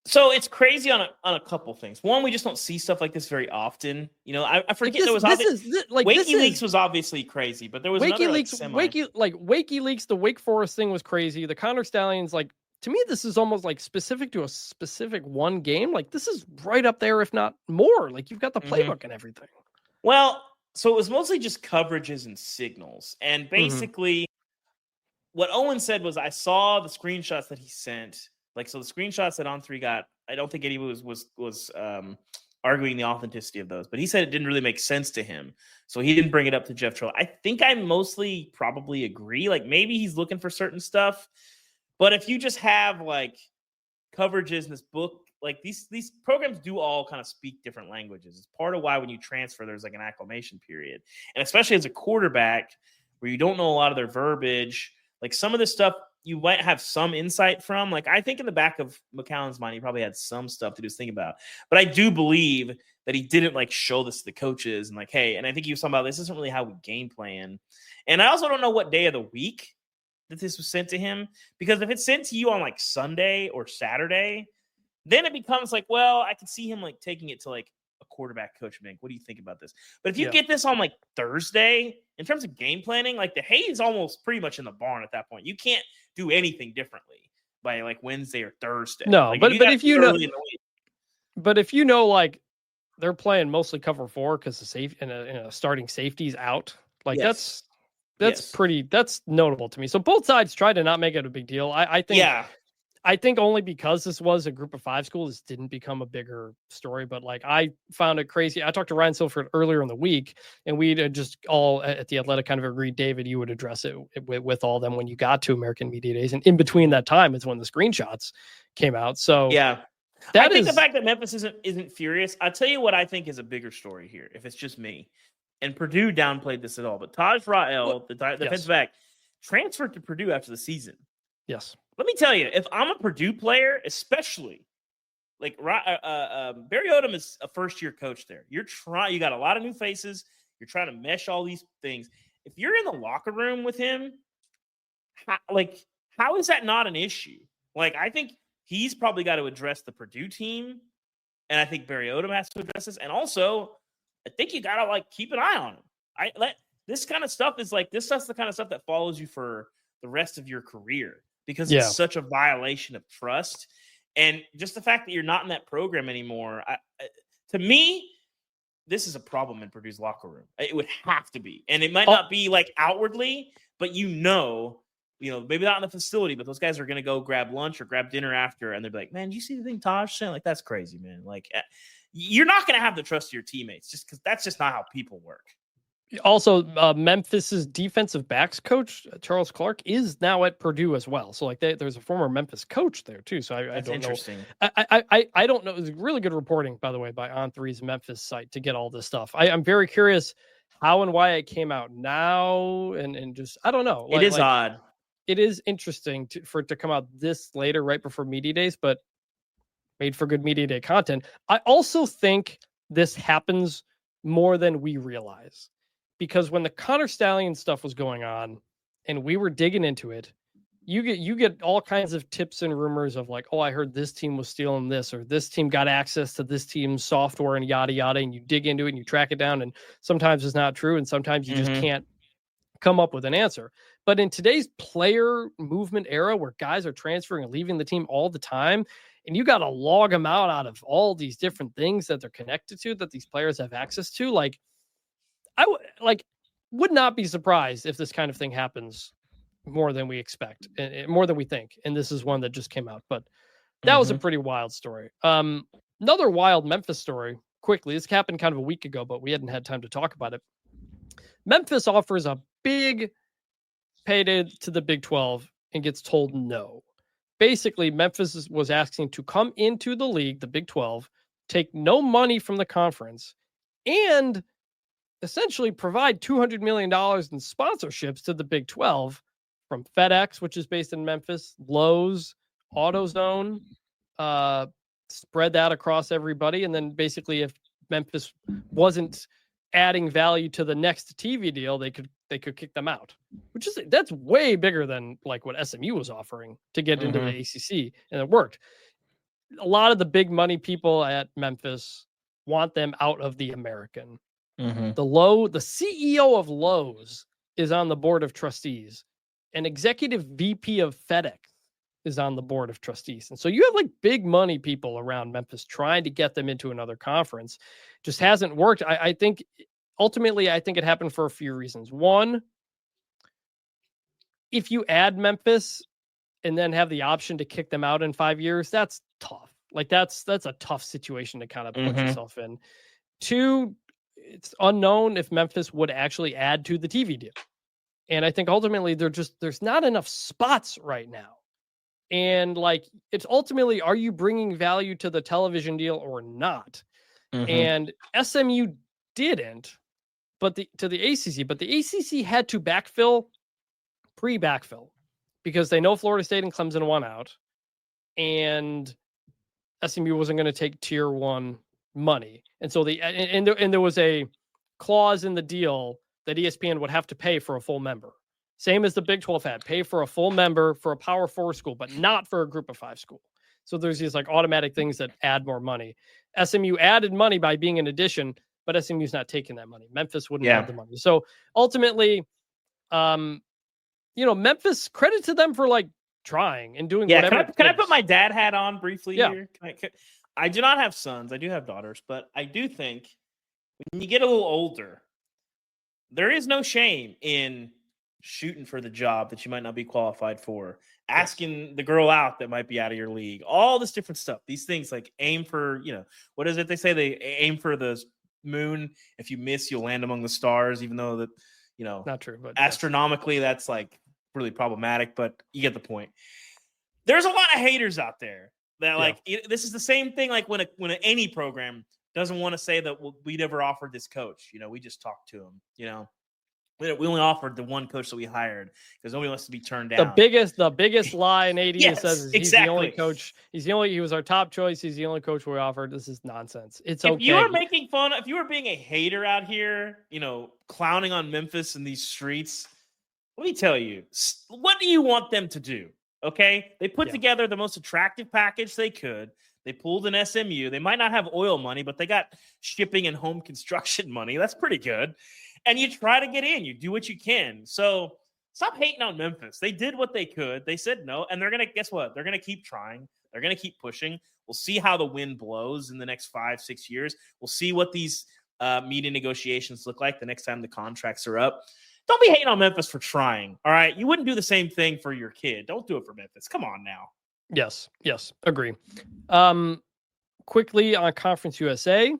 So it's crazy on a couple things. One, we just don't see stuff like this very often. I forget there was WikiLeaks was obviously crazy, but there was WikiLeaks. WikiLeaks, the Wake Forest thing was crazy. The Connor Stallions, like to me, this is almost like specific to a specific one game. Like this is right up there, if not more. Like you've got the playbook and everything. Well, so it was mostly just coverages and signals, and basically what Owen said was, I saw the screenshots that he sent. Like, so the screenshots that On3 got, I don't think anyone was arguing the authenticity of those, but he said it didn't really make sense to him. So he didn't bring it up to Jeff Troll. I think I mostly probably agree. Like, maybe he's looking for certain stuff, but if you just have like coverages in this book, like these programs do all kind of speak different languages. It's part of why when you transfer, there's like an acclimation period. And especially as a quarterback where you don't know a lot of their verbiage, like some of this stuff you might have some insight from. Like, I think in the back of McCown's mind, he probably had some stuff that he was thinking about. But I do believe that he didn't like show this to the coaches and like, hey, and I think he was talking about this isn't really how we game plan. And I also don't know what day of the week that this was sent to him, because if it's sent to you on like Sunday or Saturday, then it becomes like, well, I can see him like taking it to like a quarterback coach being, what do you think about this? But if you get this on like Thursday, in terms of game planning, like the hay is almost pretty much in the barn at that point. You can't do anything differently by like Wednesday or Thursday. No, like, but if you know, but if you know, like they're playing mostly cover 4 because the safe and a starting safety's out, like that's pretty, that's notable to me. So both sides try to not make it a big deal. I think only because this was a group of 5 school, this didn't become a bigger story. But like, I found it crazy. I talked to Ryan Silford earlier in the week, and we'd just all at the Athletic kind of agreed, David, you would address it with all them when you got to American Media Days. And in between that time is when the screenshots came out. So yeah, I think the fact that Memphis isn't furious. I'll tell you what I think is a bigger story here, if it's just me. And Purdue downplayed this at all. But Taj Rael, the defensive back, transferred to Purdue after the season. Yes. Let me tell you, if I'm a Purdue player, especially like Barry Odom is a first-year coach there. You got a lot of new faces. You're trying to mesh all these things. If you're in the locker room with him, how is that not an issue? Like, I think he's probably got to address the Purdue team, and I think Barry Odom has to address this. And also, I think you got to like keep an eye on him. This kind of stuff is like, this stuff's the kind of stuff that follows you for the rest of your career, because it's such a violation of trust. And just the fact that you're not in that program anymore, to me, this is a problem in Purdue's locker room. It would have to be. And it might not be like outwardly, but maybe not in the facility, but those guys are going to go grab lunch or grab dinner after, and they'll be like, man, do you see the thing Taj said? Like, that's crazy, man. Like, you're not going to have the trust of your teammates just because that's just not how people work. Also, Memphis's defensive backs coach, Charles Clark, is now at Purdue as well. So like there's a former Memphis coach there too. So I don't interesting. know. I don't know. It was really good reporting, by the way, by On3's Memphis site to get all this stuff. I'm very curious how and why it came out now, and just, I don't know. It is odd. It is interesting for it to come out this later, right before Media Days, but made for good Media Day content. I also think this happens more than we realize. Because when the Connor Stallion stuff was going on and we were digging into it, you get all kinds of tips and rumors of like, oh, I heard this team was stealing this, or this team got access to this team's software and yada, yada. And you dig into it and you track it down. And sometimes it's not true. And sometimes you just can't come up with an answer. But in today's player movement era where guys are transferring and leaving the team all the time, and you got to log them out of all these different things that they're connected to, that these players have access to, like, I would not be surprised if this kind of thing happens more than we expect, and more than we think. And this is one that just came out, but that was a pretty wild story. Another wild Memphis story quickly. This happened kind of a week ago, but we hadn't had time to talk about it. Memphis offers a big payday to the Big 12 and gets told no. Basically, Memphis was asking to come into the league, the Big 12, take no money from the conference, and essentially provide $200 million in sponsorships to the Big 12 from FedEx, which is based in Memphis, Lowe's, AutoZone, spread that across everybody. And then basically if Memphis wasn't adding value to the next TV deal, they could kick them out, that's way bigger than like what SMU was offering to get into the ACC. And it worked. A lot of the big money people at Memphis want them out of the American. The CEO of Lowe's is on the board of trustees. An executive VP of FedEx is on the board of trustees. And so you have like big money people around Memphis trying to get them into another conference. Just hasn't worked. I think ultimately, it happened for a few reasons. One, if you add Memphis and then have the option to kick them out in 5 years, that's tough. Like that's a tough situation to kind of put yourself in. 2, it's unknown if Memphis would actually add to the TV deal. And I think ultimately there's not enough spots right now. And like, it's ultimately, are you bringing value to the television deal or not? And SMU didn't, but to the ACC, but the ACC had to pre-backfill because they know Florida State and Clemson won out, and SMU wasn't going to take tier 1 money. And so there was a clause in the deal that ESPN would have to pay for a full member. Same as the Big 12 had, pay for a full member for a Power 4 school, but not for a Group of 5 school. So there's these like automatic things that add more money. SMU added money by being an addition, but SMU's not taking that money. Memphis wouldn't have the money. So ultimately, Memphis, credit to them for like trying and doing whatever. Can I put my dad hat on briefly here? I do not have sons. I do have daughters, but I do think when you get a little older, there is no shame in shooting for the job that you might not be qualified for, asking the girl out that might be out of your league, all this different stuff. These things like aim for, what is it? They say they aim for the moon. If you miss, you'll land among the stars, even though that, not true, but astronomically, that's like really problematic, but you get the point. There's a lot of haters out there that this is the same thing. Like when any program doesn't want to say that we never offered this coach, we just talked to him, we only offered the one coach that we hired because nobody wants to be turned down. The biggest lie in AD says he's exactly. the only coach. He was our top choice. He's the only coach we offered. This is nonsense. It's okay. If you were making fun, if you were being a hater out here, clowning on Memphis in these streets, let me tell you, what do you want them to do? Okay. They put together the most attractive package they could. They pulled an SMU. They might not have oil money, but they got shipping and home construction money. That's pretty good. And you try to get in. You do what you can. So stop hating on Memphis. They did what they could. They said no. And they're going to, guess what? They're going to keep trying. They're going to keep pushing. We'll see how the wind blows in the next 5-6 years. We'll see what these media negotiations look like the next time the contracts are up. Don't be hating on Memphis for trying. All right. You wouldn't do the same thing for your kid. Don't do it for Memphis. Come on now. Yes. Agree. Quickly on Conference USA.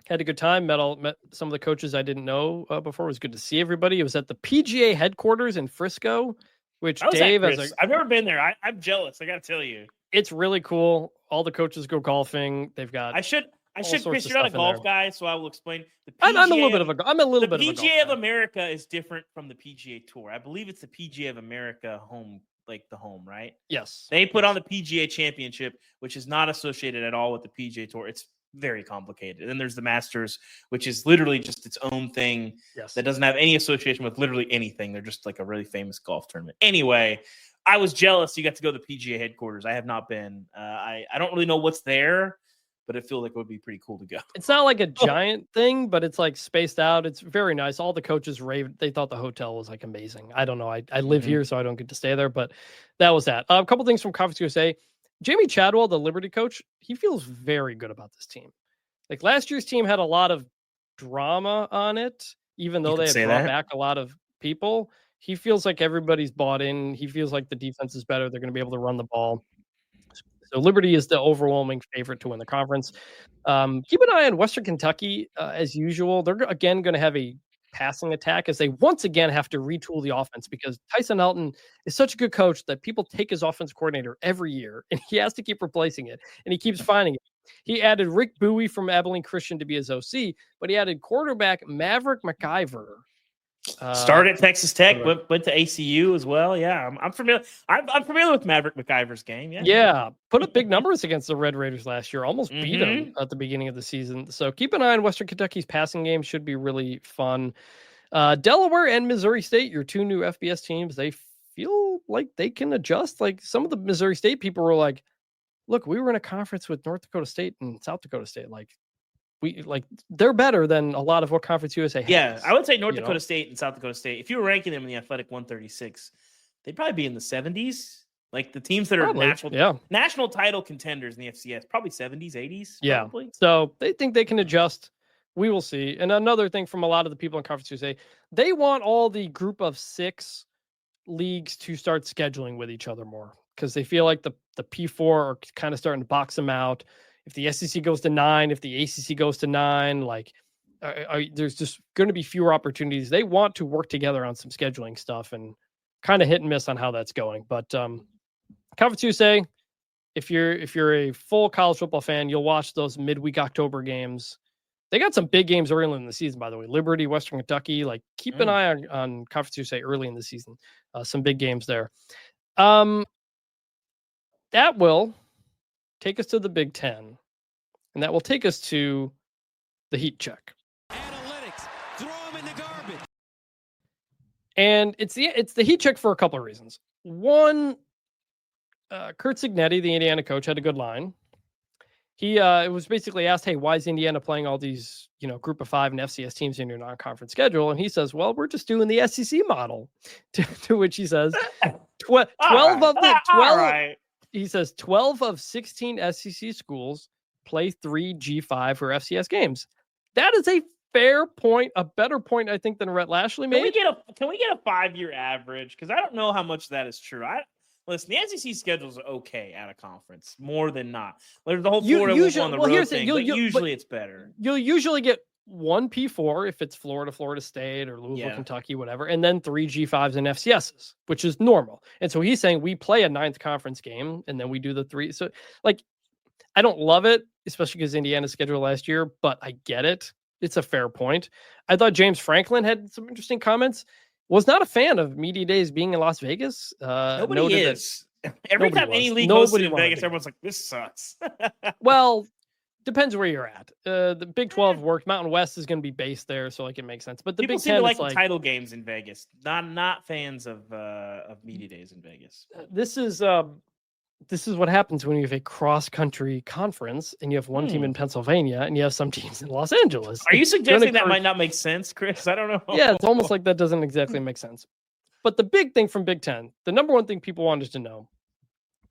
Had a good time. Met some of the coaches I didn't know before. It was good to see everybody. It was at the PGA headquarters in Frisco, which Dave has. I've never been there. I'm jealous. I got to tell you, it's really cool. All the coaches go golfing. They've got. I should. Chris, you're not a golf guy, so I will explain. The PGA, I'm a little bit of a. The PGA of America is different from the PGA Tour. I believe it's the PGA of America home, like the home, right? Yes. They put on the PGA Championship, which is not associated at all with the PGA Tour. It's very complicated. And then there's the Masters, which is literally just its own thing that doesn't have any association with literally anything. They're just like a really famous golf tournament. Anyway, I was jealous you got to go to the PGA headquarters. I have not been. I don't really know what's there, but it feels like it would be pretty cool to go. It's not like a giant thing, but it's like spaced out. It's very nice. All the coaches raved. They thought the hotel was like amazing. I don't know. I live here, so I don't get to stay there, but that was that. A couple things from Conference USA. Jamie Chadwell, the Liberty coach, he feels very good about this team. Like last year's team had a lot of drama on it, even though they had brought back a lot of people. He feels like everybody's bought in. He feels like the defense is better. They're going to be able to run the ball. So Liberty is the overwhelming favorite to win the conference. Keep an eye on Western Kentucky as usual. They're again going to have a passing attack as they once again have to retool the offense because Tyson Elton is such a good coach that people take his offensive coordinator every year and he has to keep replacing it and he keeps finding it. He added Rick Bowie from Abilene Christian to be his OC, but he added quarterback Maverick McIver. Started at Texas Tech, went to ACU as well. Yeah, I'm familiar. I'm familiar with Maverick McIver's game. Yeah, put up big numbers against the Red Raiders last year. Almost beat them at the beginning of the season. So keep an eye on Western Kentucky's passing game. Should be really fun. Delaware and Missouri State, your two new FBS teams, they feel like they can adjust. Like some of the Missouri State people were like, "Look, we were in a conference with North Dakota State and South Dakota State. They're better than a lot of what Conference USA has." Yeah, I would say North Dakota State and South Dakota State. If you were ranking them in the Athletic 136, they'd probably be in the 70s. Like the teams that are national title contenders in the FCS, probably 70s, 80s. Probably. Yeah. So they think they can adjust. We will see. And another thing from a lot of the people in Conference USA, they want all the group of 6 leagues to start scheduling with each other more because they feel like the P4 are kind of starting to box them out. If the SEC goes to 9, if the ACC goes to 9, like there's just going to be fewer opportunities. They want to work together on some scheduling stuff and kind of hit and miss on how that's going. But Conference USA, if you're a full college football fan, you'll watch those midweek October games. They got some big games early in the season, by the way. Liberty, Western Kentucky. Like, keep an eye on Conference USA early in the season. Some big games there. That will take us to the Big Ten, and that will take us to the heat check. Analytics, throw them in the garbage. And it's the heat check for a couple of reasons. One, Kurt Cignetti, the Indiana coach, had a good line. He it was basically asked, hey, why is Indiana playing all these, group of 5 and FCS teams in your non-conference schedule? And he says, well, we're just doing the SEC model. To which he says, 12 of the 12. He says 12 of 16 SEC schools play 3 G5 or FCS games. That is a fair point, a better point, I think, than Rhett Lashley made. Can we get a 5-year average? Because I don't know how much that is true. Listen, the SEC schedules are okay out of conference, more than not. There's the whole Florida on the road thing, but usually it's better. You'll usually get 1 P4 if it's Florida, Florida State, or Louisville, Kentucky, whatever, and then 3 G5s and FCSs, which is normal. And so he's saying we play a 9th conference game, and then we do the 3. So, I don't love it, especially because Indiana's schedule last year, but I get it. It's a fair point. I thought James Franklin had some interesting comments. Was not a fan of media days being in Las Vegas. Nobody is. Every time any league goes to Vegas, everyone's like, this sucks. Well, depends where you're at. The Big 12 worked. Mountain West is going to be based there, so it makes sense. But the People Big seem 10 to is like the title games in Vegas. Not fans of media days in Vegas. This is what happens when you have a cross-country conference and you have one team in Pennsylvania and you have some teams in Los Angeles. Are you suggesting that might not make sense, Chris? I don't know. Yeah, it's almost like that doesn't exactly make sense. But the big thing from Big Ten, the number one thing people wanted to know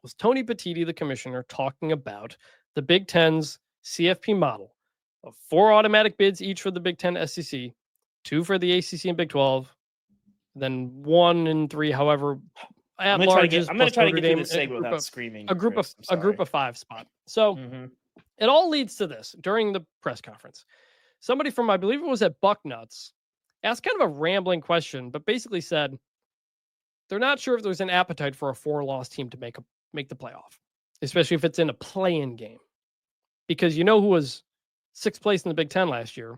was Tony Petitti, the commissioner, talking about the Big Ten's CFP model of 4 automatic bids each for the Big Ten SEC, 2 for the ACC and Big 12, then 1 and 3, however. I'm going to try to get through this segment without screaming. A group of 5 spot. So it all leads to this during the press conference. Somebody from, I believe it was at Bucknuts, asked kind of a rambling question, but basically said they're not sure if there's an appetite for a 4-loss team to make the playoff, especially if it's in a play-in game. Because who was 6th place in the Big Ten last year?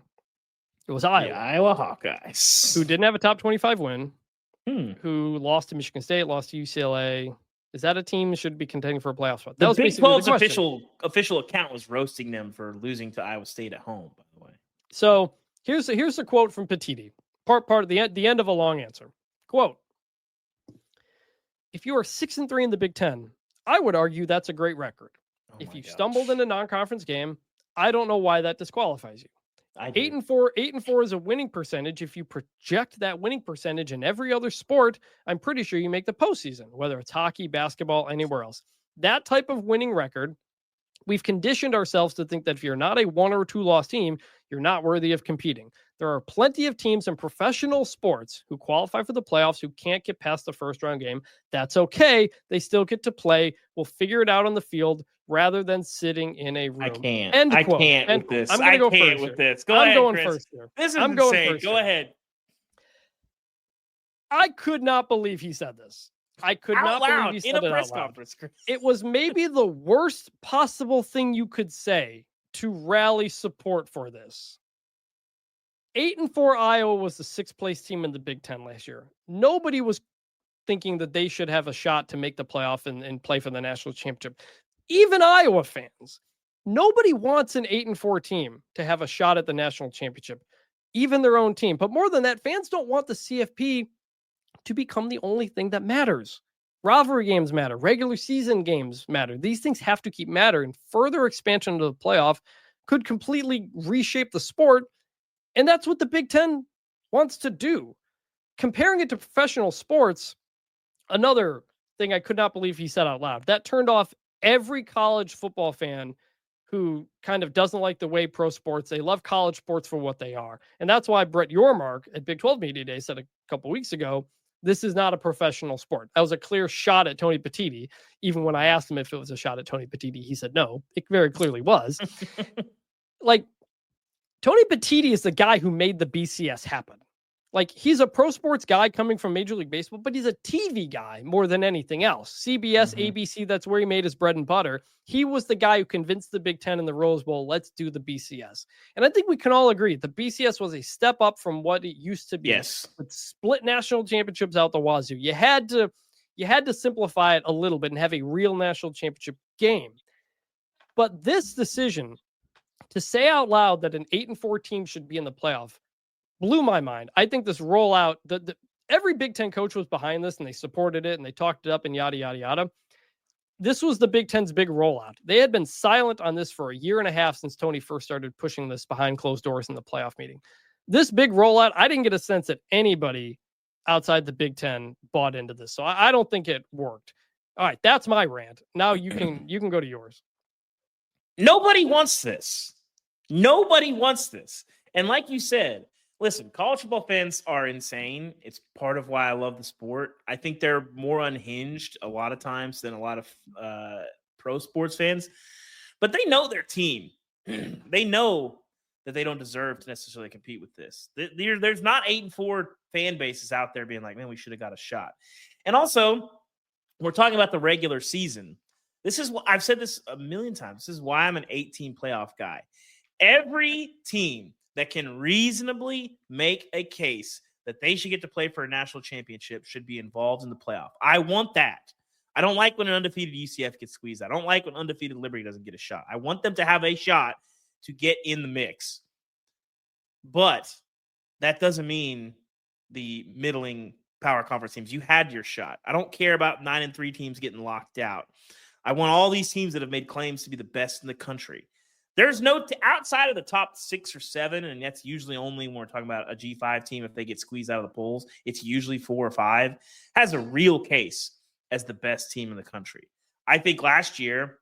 It was Iowa. The Iowa Hawkeyes, who didn't have a top 25 win. Who lost to Michigan State, lost to UCLA. Is that a team that should be contending for a playoff spot? That was Big 12's official account was roasting them for losing to Iowa State at home, by the way. So here's a quote from Petitti. Part of the end of a long answer. Quote: if you are 6-3 in the Big Ten, I would argue that's a great record. If you stumbled in a non-conference game, I don't know why that disqualifies you. 8-4 is a winning percentage. If you project that winning percentage in every other sport, I'm pretty sure you make the postseason, whether it's hockey, basketball, anywhere else. That type of winning record, we've conditioned ourselves to think that if you're not a 1 or 2 loss team, you're not worthy of competing. There are plenty of teams in professional sports who qualify for the playoffs who can't get past the first round game. That's okay. They still get to play. We'll figure it out on the field rather than sitting in a room. I can't. I can't with this. I'm going to go first with here. this. Go ahead, going Chris. first here. This is I'm insane. Going first go here. ahead. I could not believe he said this. I could out not loud, believe he in said a it press out loud. conference, Chris. It was maybe the worst possible thing you could say to rally support for this. 8-4 Iowa was the 6th place team in the Big Ten last year. Nobody was thinking that they should have a shot to make the playoff and play for the national championship. Even Iowa fans. Nobody wants an 8-4 team to have a shot at the national championship, even their own team. But more than that, fans don't want the CFP to become the only thing that matters. Rivalry games matter. Regular season games matter. These things have to keep matter, and further expansion of the playoff could completely reshape the sport. And that's what the Big Ten wants to do. Comparing it to professional sports, another thing I could not believe he said out loud. That turned off every college football fan who kind of doesn't like the way pro sports, they love college sports for what they are. And that's why Brett Yormark at Big 12 Media Day said a couple weeks ago, This is not a professional sport. That was a clear shot at Tony Petitti. Even when I asked him if it was a shot at Tony Petitti, he said no. It very clearly was. Like, Tony Petitti is the guy who made the BCS happen. Like, he's a pro sports guy coming from Major League Baseball, but he's a TV guy more than anything else. CBS, ABC, that's where he made his bread and butter. He was the guy who convinced the Big Ten in the Rose Bowl, let's do the BCS. And I think we can all agree the BCS was a step up from what it used to be. Yes. With split national championships out the wazoo. You had to simplify it a little bit and have a real national championship game. But this decision to say out loud that an 8-4 team should be in the playoff blew my mind. I think this rollout, every Big Ten coach was behind this and they supported it and they talked it up and yada, yada, yada. This was the Big Ten's big rollout. They had been silent on this for a year and a half since Tony first started pushing this behind closed doors in the playoff meeting. This big rollout, I didn't get a sense that anybody outside the Big Ten bought into this. So I don't think it worked. All right, that's my rant. Now you can go to yours. Nobody wants this. Nobody wants this. And like you said, listen, college football fans are insane. It's part of why I love the sport. I think they're more unhinged a lot of times than a lot of pro sports fans. But they know their team. They know that they don't deserve to necessarily compete with this. There's not 8-4 fan bases out there being like, man, we should have got a shot. And also, we're talking about the regular season. This is what I've said this a million times. This is why I'm an 18 playoff guy. Every team that can reasonably make a case that they should get to play for a national championship should be involved in the playoff. I want that. I don't like when an undefeated UCF gets squeezed. I don't like when undefeated Liberty doesn't get a shot. I want them to have a shot to get in the mix. But that doesn't mean the middling power conference teams. You had your shot. I don't care about 9-3 teams getting locked out. I want all these teams that have made claims to be the best in the country. There's no outside of the top 6 or 7, and that's usually only when we're talking about a G5 team. If they get squeezed out of the polls, it's usually 4 or 5. Has a real case as the best team in the country. I think last year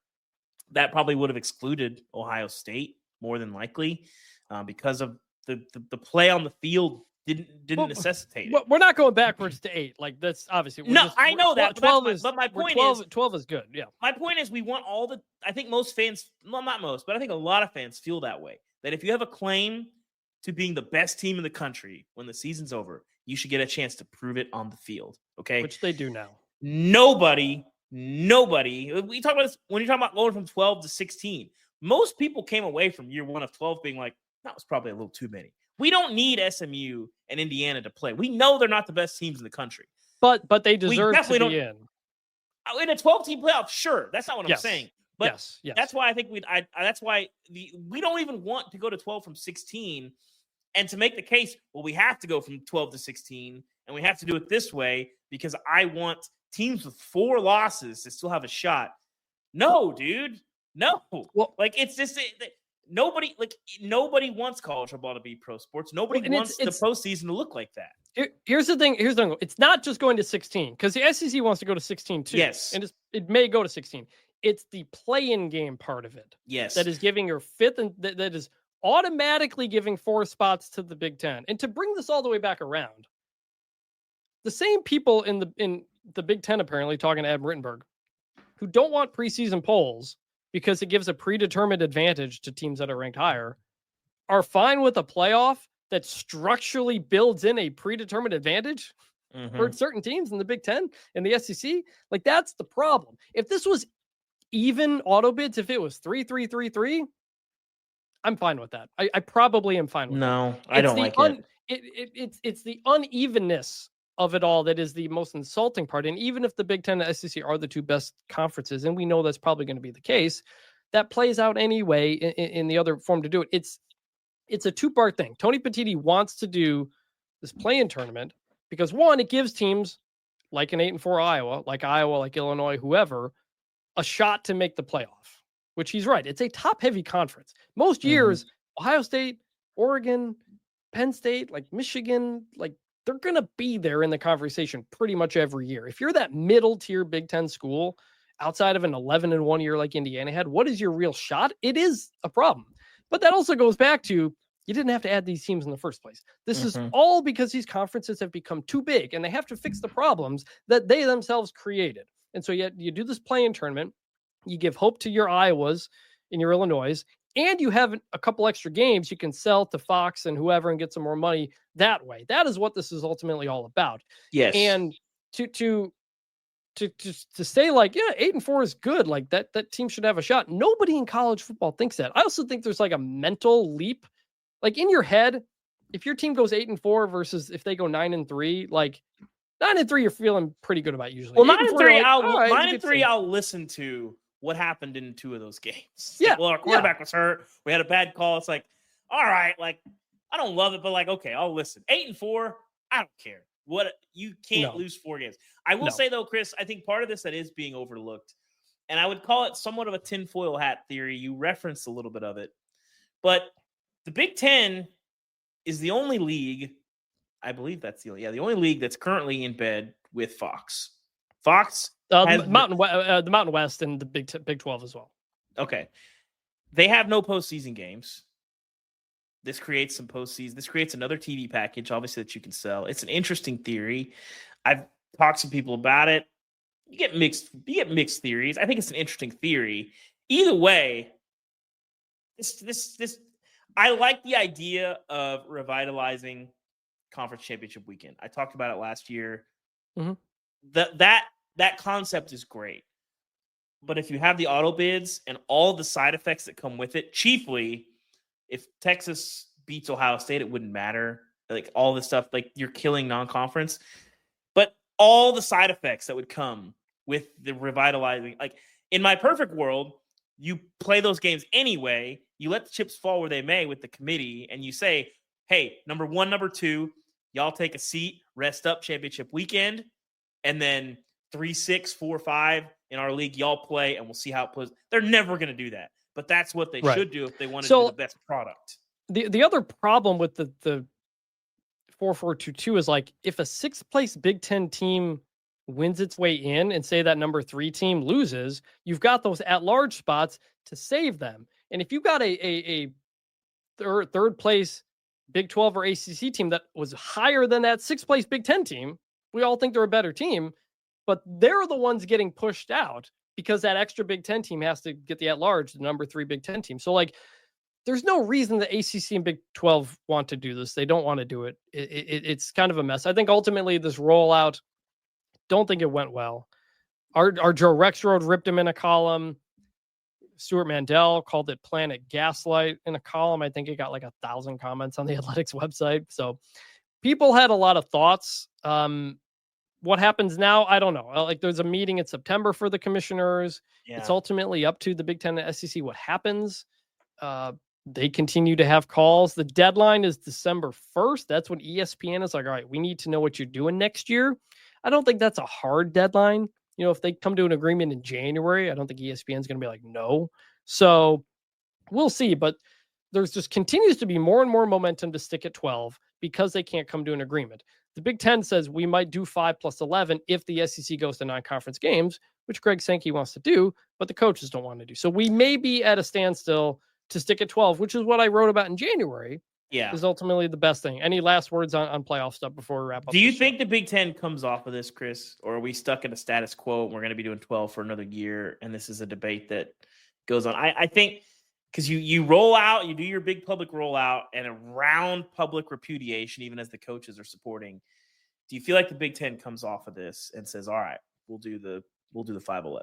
that probably would have excluded Ohio State more than likely because of the play on the field didn't necessitate it. We're not going backwards to 8. Like, that's obviously. I know that. 12 but my point 12 is good. Yeah. My point is we want all the. I think most fans, well, not most, but I think a lot of fans feel that way. That if you have a claim to being the best team in the country when the season's over, you should get a chance to prove it on the field. Okay, which they do now. Nobody. We talk about this when you're talking about going from 12 to 16. Most people came away from year 1 of 12 being like, that was probably a little too many. We don't need SMU and Indiana to play. We know they're not the best teams in the country. But they deserve to be in a 12-team playoff. Sure, that's not what I'm saying. But yes. That's why I think that's why we don't even want to go to 12 from 16 and to make the case, well, we have to go from 12 to 16 and we have to do it this way because I want teams with 4 losses to still have a shot. No, dude. No. Well, like it's just nobody wants college football to be pro sports. Nobody wants the postseason to look like that. Here's the thing. It's not just going to 16 because the SEC wants to go to 16 too. Yes. And it may go to 16. It's the play-in game part of it. Yes. That is giving your 5th and that is automatically giving 4 spots to the Big Ten. And to bring this all the way back around, the same people in the Big Ten, apparently talking to Adam Rittenberg, who don't want preseason polls because it gives a predetermined advantage to teams that are ranked higher, are fine with a playoff that structurally builds in a predetermined advantage for certain teams in the Big Ten and the SEC. Like, that's the problem. If this was even auto bids, if it was 3-3-3-3, I'm fine with that. I probably am fine with that. No, I don't like it. It's the unevenness of it all that is the most insulting part. And even if the Big Ten and the SEC are the 2 best conferences, and we know that's probably going to be the case, that plays out anyway in the other form to do it. It's a 2-part thing. Tony Petitti wants to do this play-in tournament because, one, it gives teams like an 8-4 Iowa, like Illinois, whoever, a shot to make the playoff, which he's right. It's a top-heavy conference. Most years, Ohio State, Oregon, Penn State, like Michigan, like they're going to be there in the conversation pretty much every year. If you're that middle tier Big Ten school outside of an 11-1 year like Indiana had, what is your real shot? It is a problem. But that also goes back to, you didn't have to add these teams in the first place. This is Mhm. all because these conferences have become too big and they have to fix the problems that they themselves created. And so yet you do this play-in tournament, you give hope to your Iowas and your Illinois, and you have a couple extra games you can sell to Fox and whoever and get some more money that way. That is what this is ultimately all about. Yes. And to say like, yeah, 8-4 is good. Like that team should have a shot. Nobody in college football thinks that. I also think there's like a mental leap, like in your head. If your team goes 8-4 versus if they go 9-3, like 9-3, you're feeling pretty good about usually. Well, 9-3, like, 9-3, I'll listen to what happened in 2 of those games. Yeah. Like, well, our quarterback was hurt. We had a bad call. It's like, all right, like I don't love it, but like, okay, I'll listen. 8-4, I don't care. What you can't lose 4 games. I will say though, Chris, I think part of this that is being overlooked, and I would call it somewhat of a tinfoil hat theory. You referenced a little bit of it, but the Big Ten is the only league, I believe that's the only league that's currently in bed with Fox. Fox has the Mountain West and the Big 12 as well. Okay, they have no postseason games. This creates some postseason. This creates another TV package, obviously, that you can sell. It's an interesting theory. I've talked to people about it. You get mixed theories. I think it's an interesting theory. Either way, this I like the idea of revitalizing conference championship weekend. I talked about it last year. Mm-hmm. That concept is great. But if you have the auto bids and all the side effects that come with it, chiefly if Texas beats Ohio State, it wouldn't matter. Like all this stuff, like you're killing non-conference. But all the side effects that would come with the revitalizing, like in my perfect world, you play those games anyway. You let the chips fall where they may with the committee, and you say, hey, number 1, number 2, y'all take a seat, rest up championship weekend, and then 3, 6, 4, 5 in our league, y'all play, and we'll see how it plays. They're never going to do that. But that's what they should do if they want to do the best product. The other problem with the 4-4-2-2 is like if a 6th place Big Ten team wins its way in and say that number 3 team loses, you've got those at-large spots to save them. And if you've got a third place Big 12 or ACC team that was higher than that 6th place Big Ten team, we all think they're a better team, but they're the ones getting pushed out because that extra Big Ten team has to get the at-large, the number 3 Big Ten team. So, like, there's no reason the ACC and Big 12 want to do this. They don't want to do it. It's kind of a mess. I think ultimately this rollout, don't think it went well. Our Joe Rexrode ripped him in a column. Stuart Mandel called it Planet Gaslight in a column. I think it got like 1,000 comments on the Athletics website. So people had a lot of thoughts. What happens now? I don't know. Like there's a meeting in September for the commissioners. Yeah. It's ultimately up to the Big Ten and SEC what happens. They continue to have calls. The deadline is December 1st. That's when ESPN is like, all right, we need to know what you're doing next year. I don't think that's a hard deadline. You know, if they come to an agreement in January, I don't think ESPN is going to be like, no. So we'll see. But there's just continues to be more and more momentum to stick at 12 because they can't come to an agreement. The Big Ten says we might do 5+11 if the SEC goes to non-conference games, which Greg Sankey wants to do, but the coaches don't want to do. So we may be at a standstill to stick at 12, which is what I wrote about in January. Yeah, is ultimately the best thing. Any last words on playoff stuff before we wrap up? Do you think the Big Ten comes off of this, Chris, or are we stuck in a status quo and we're going to be doing 12 for another year? And this is a debate that goes on. I think because you roll out, you do your big public rollout, and around public repudiation, even as the coaches are supporting. Do you feel like the Big Ten comes off of this and says, "All right, we'll do the 5-11"?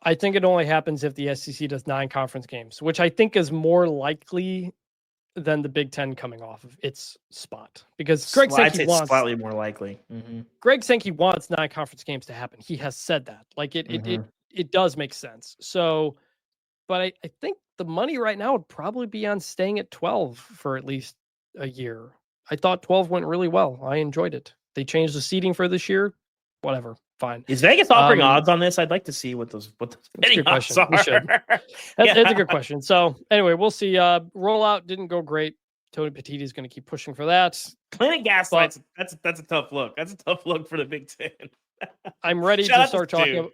I think it only happens if the SEC does 9 conference games, which I think is more likely than the Big Ten coming off of its spot, because Greg Sankey wants slightly more likely. Mm-hmm. Greg Sankey wants 9 conference games to happen. He has said that. Like it does make sense. So, but I think the money right now would probably be on staying at 12 for at least a year. I thought 12 went really well. I enjoyed it. They changed the seating for this year. Whatever. Fine. Is Vegas offering odds on this? I'd like to see what those betting odds are. We should. That's a good question. So anyway, we'll see. Rollout didn't go great. Tony Petitti is going to keep pushing for that. Planet Gaslights. That's a tough look. That's a tough look for the Big Ten. I'm ready to start talking.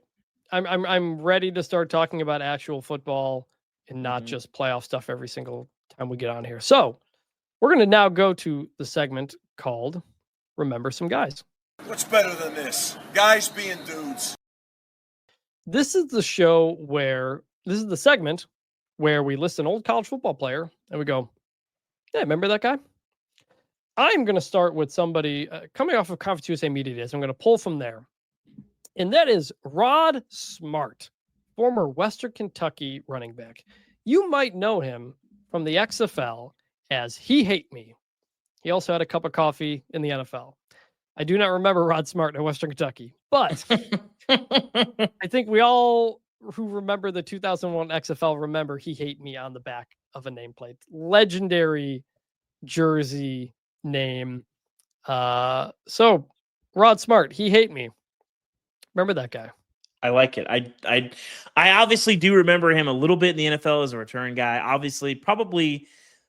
I'm ready to start talking about actual football and not just playoff stuff every single time we get on here. So we're going to now go to the segment called Remember Some Guys. What's better than this? Guys being dudes. This is the segment where we list an old college football player and we go, yeah, remember that guy? I'm going to start with somebody coming off of Conference USA Media Days. I'm going to pull from there. And that is Rod Smart, former Western Kentucky running back. You might know him from the XFL as He Hate Me. He also had a cup of coffee in the NFL. I do not remember Rod Smart in Western Kentucky, but I think we all who remember the 2001 XFL remember He Hate Me on the back of a nameplate. Legendary jersey name. So Rod Smart, He Hate Me. Remember that guy? I like it. I obviously do remember him a little bit in the NFL as a return guy. Obviously, probably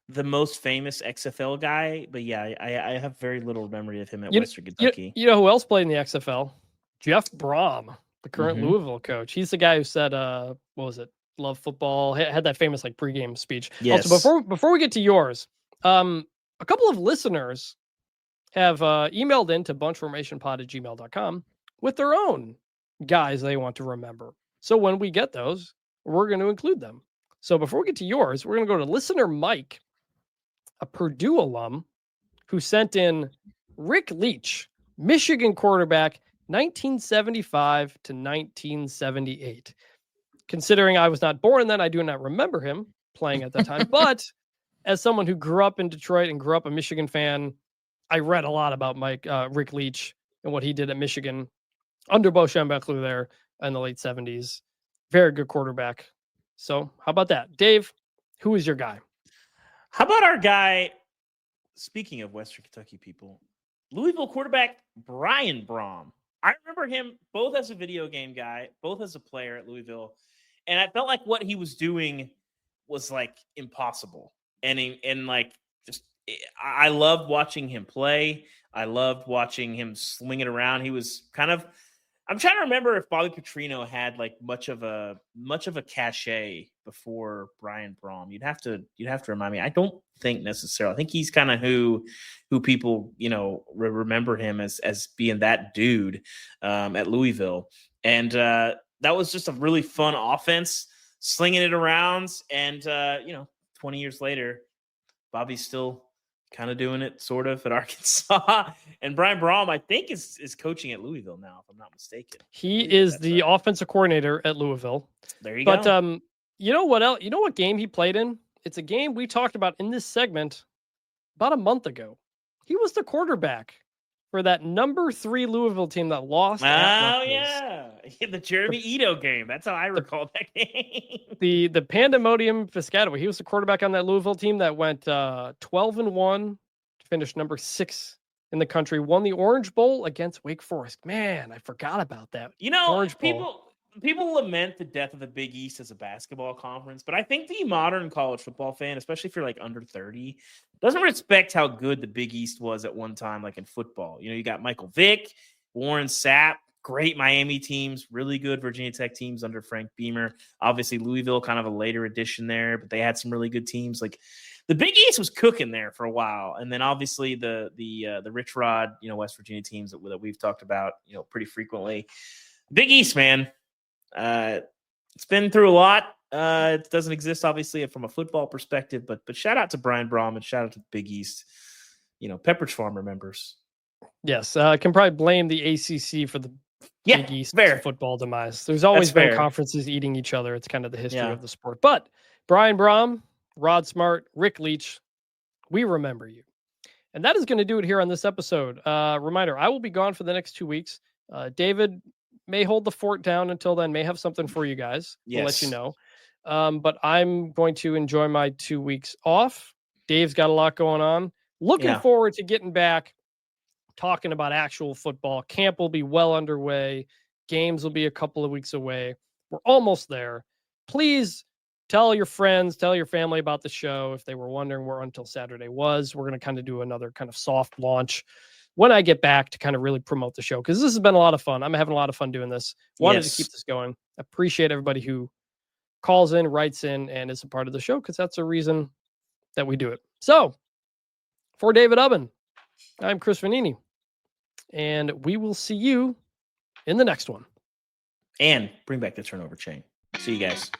the most famous XFL guy. But yeah, I have very little memory of him at Western Kentucky. You know who else played in the XFL? Jeff Brom, the current Louisville coach. He's the guy who said, what was it? Love football. Had that famous like pregame speech. Yes. Also, before we get to yours, a couple of listeners have emailed into bunchformationpod@gmail.com with their own guys they want to remember. So when we get those, we're going to include them. So before we get to yours, we're going to go to listener Mike, a Purdue alum, who sent in Rick Leach, Michigan quarterback, 1975 to 1978. Considering I was not born then, I do not remember him playing at that time. But as someone who grew up in Detroit and grew up a Michigan fan, I read a lot about Rick Leach and what he did at Michigan under Bo Schembechler there in the late 70s. Very good quarterback. So how about that? Dave, who is your guy? How about our guy, speaking of Western Kentucky people, Louisville quarterback Brian Brom. I remember him both as a video game guy, both as a player at Louisville. And I felt like what he was doing was like impossible. And like, just, I loved watching him play. I loved watching him swing it around. He was kind of, I'm trying to remember if Bobby Petrino had like much of a cachet before Brian Brom. You'd have to remind me. I don't think necessarily. I think he's kind of who people, remember him as being that dude at Louisville. And that was just a really fun offense, slinging it around. And 20 years later, Bobby's still kind of doing it sort of at Arkansas. And Brian Brom, I think, is coaching at Louisville now, if I'm not mistaken. He is the offensive coordinator at Louisville. There you go. But you know what else? You know what game he played in? It's a game we talked about in this segment about a month ago. He was the quarterback for that number 3 Louisville team that lost. Oh, yeah. The Jeremy Ito game. That's how I recall that game. The Pandemonium Piscataway. He was the quarterback on that Louisville team that went 12-1, finished number 6 in the country, won the Orange Bowl against Wake Forest. Man, I forgot about that. Orange Bowl. People lament the death of the Big East as a basketball conference, but I think the modern college football fan, especially if you're like under 30, doesn't respect how good the Big East was at one time, like in football. You got Michael Vick, Warren Sapp, great Miami teams, really good Virginia Tech teams under Frank Beamer. Obviously, Louisville, kind of a later addition there, but they had some really good teams. Like the Big East was cooking there for a while, and then obviously the Rich Rod, West Virginia teams that we've talked about, pretty frequently. Big East, man. It's been through a lot. It doesn't exist, obviously, from a football perspective, but shout out to Brian Brom and shout out to the Big East. Pepperidge Farm remembers. Yes, I can probably blame the ACC for the Big East football demise. There's always been conferences eating each other. It's kind of the history of the sport. But Brian Brom, Rod Smart, Rick Leach, we remember you. And that is going to do it here on this episode. Reminder, I will be gone for the next 2 weeks. David may hold the fort down until then, may have something for you guys. We'll let you know. But I'm going to enjoy my 2 weeks off. Dave's got a lot going on. Looking forward to getting back, talking about actual football. Camp will be well underway. Games will be a couple of weeks away. We're almost there. Please tell your friends, tell your family about the show. If they were wondering where Until Saturday was, we're going to kind of do another kind of soft launch when I get back to kind of really promote the show, because this has been a lot of fun. I'm having a lot of fun doing this. Wanted to keep this going. Appreciate everybody who calls in, writes in, and is a part of the show, because that's a reason that we do it. So for David Ubben, I'm Chris Vannini, and we will see you in the next one. And bring back the turnover chain. See you guys.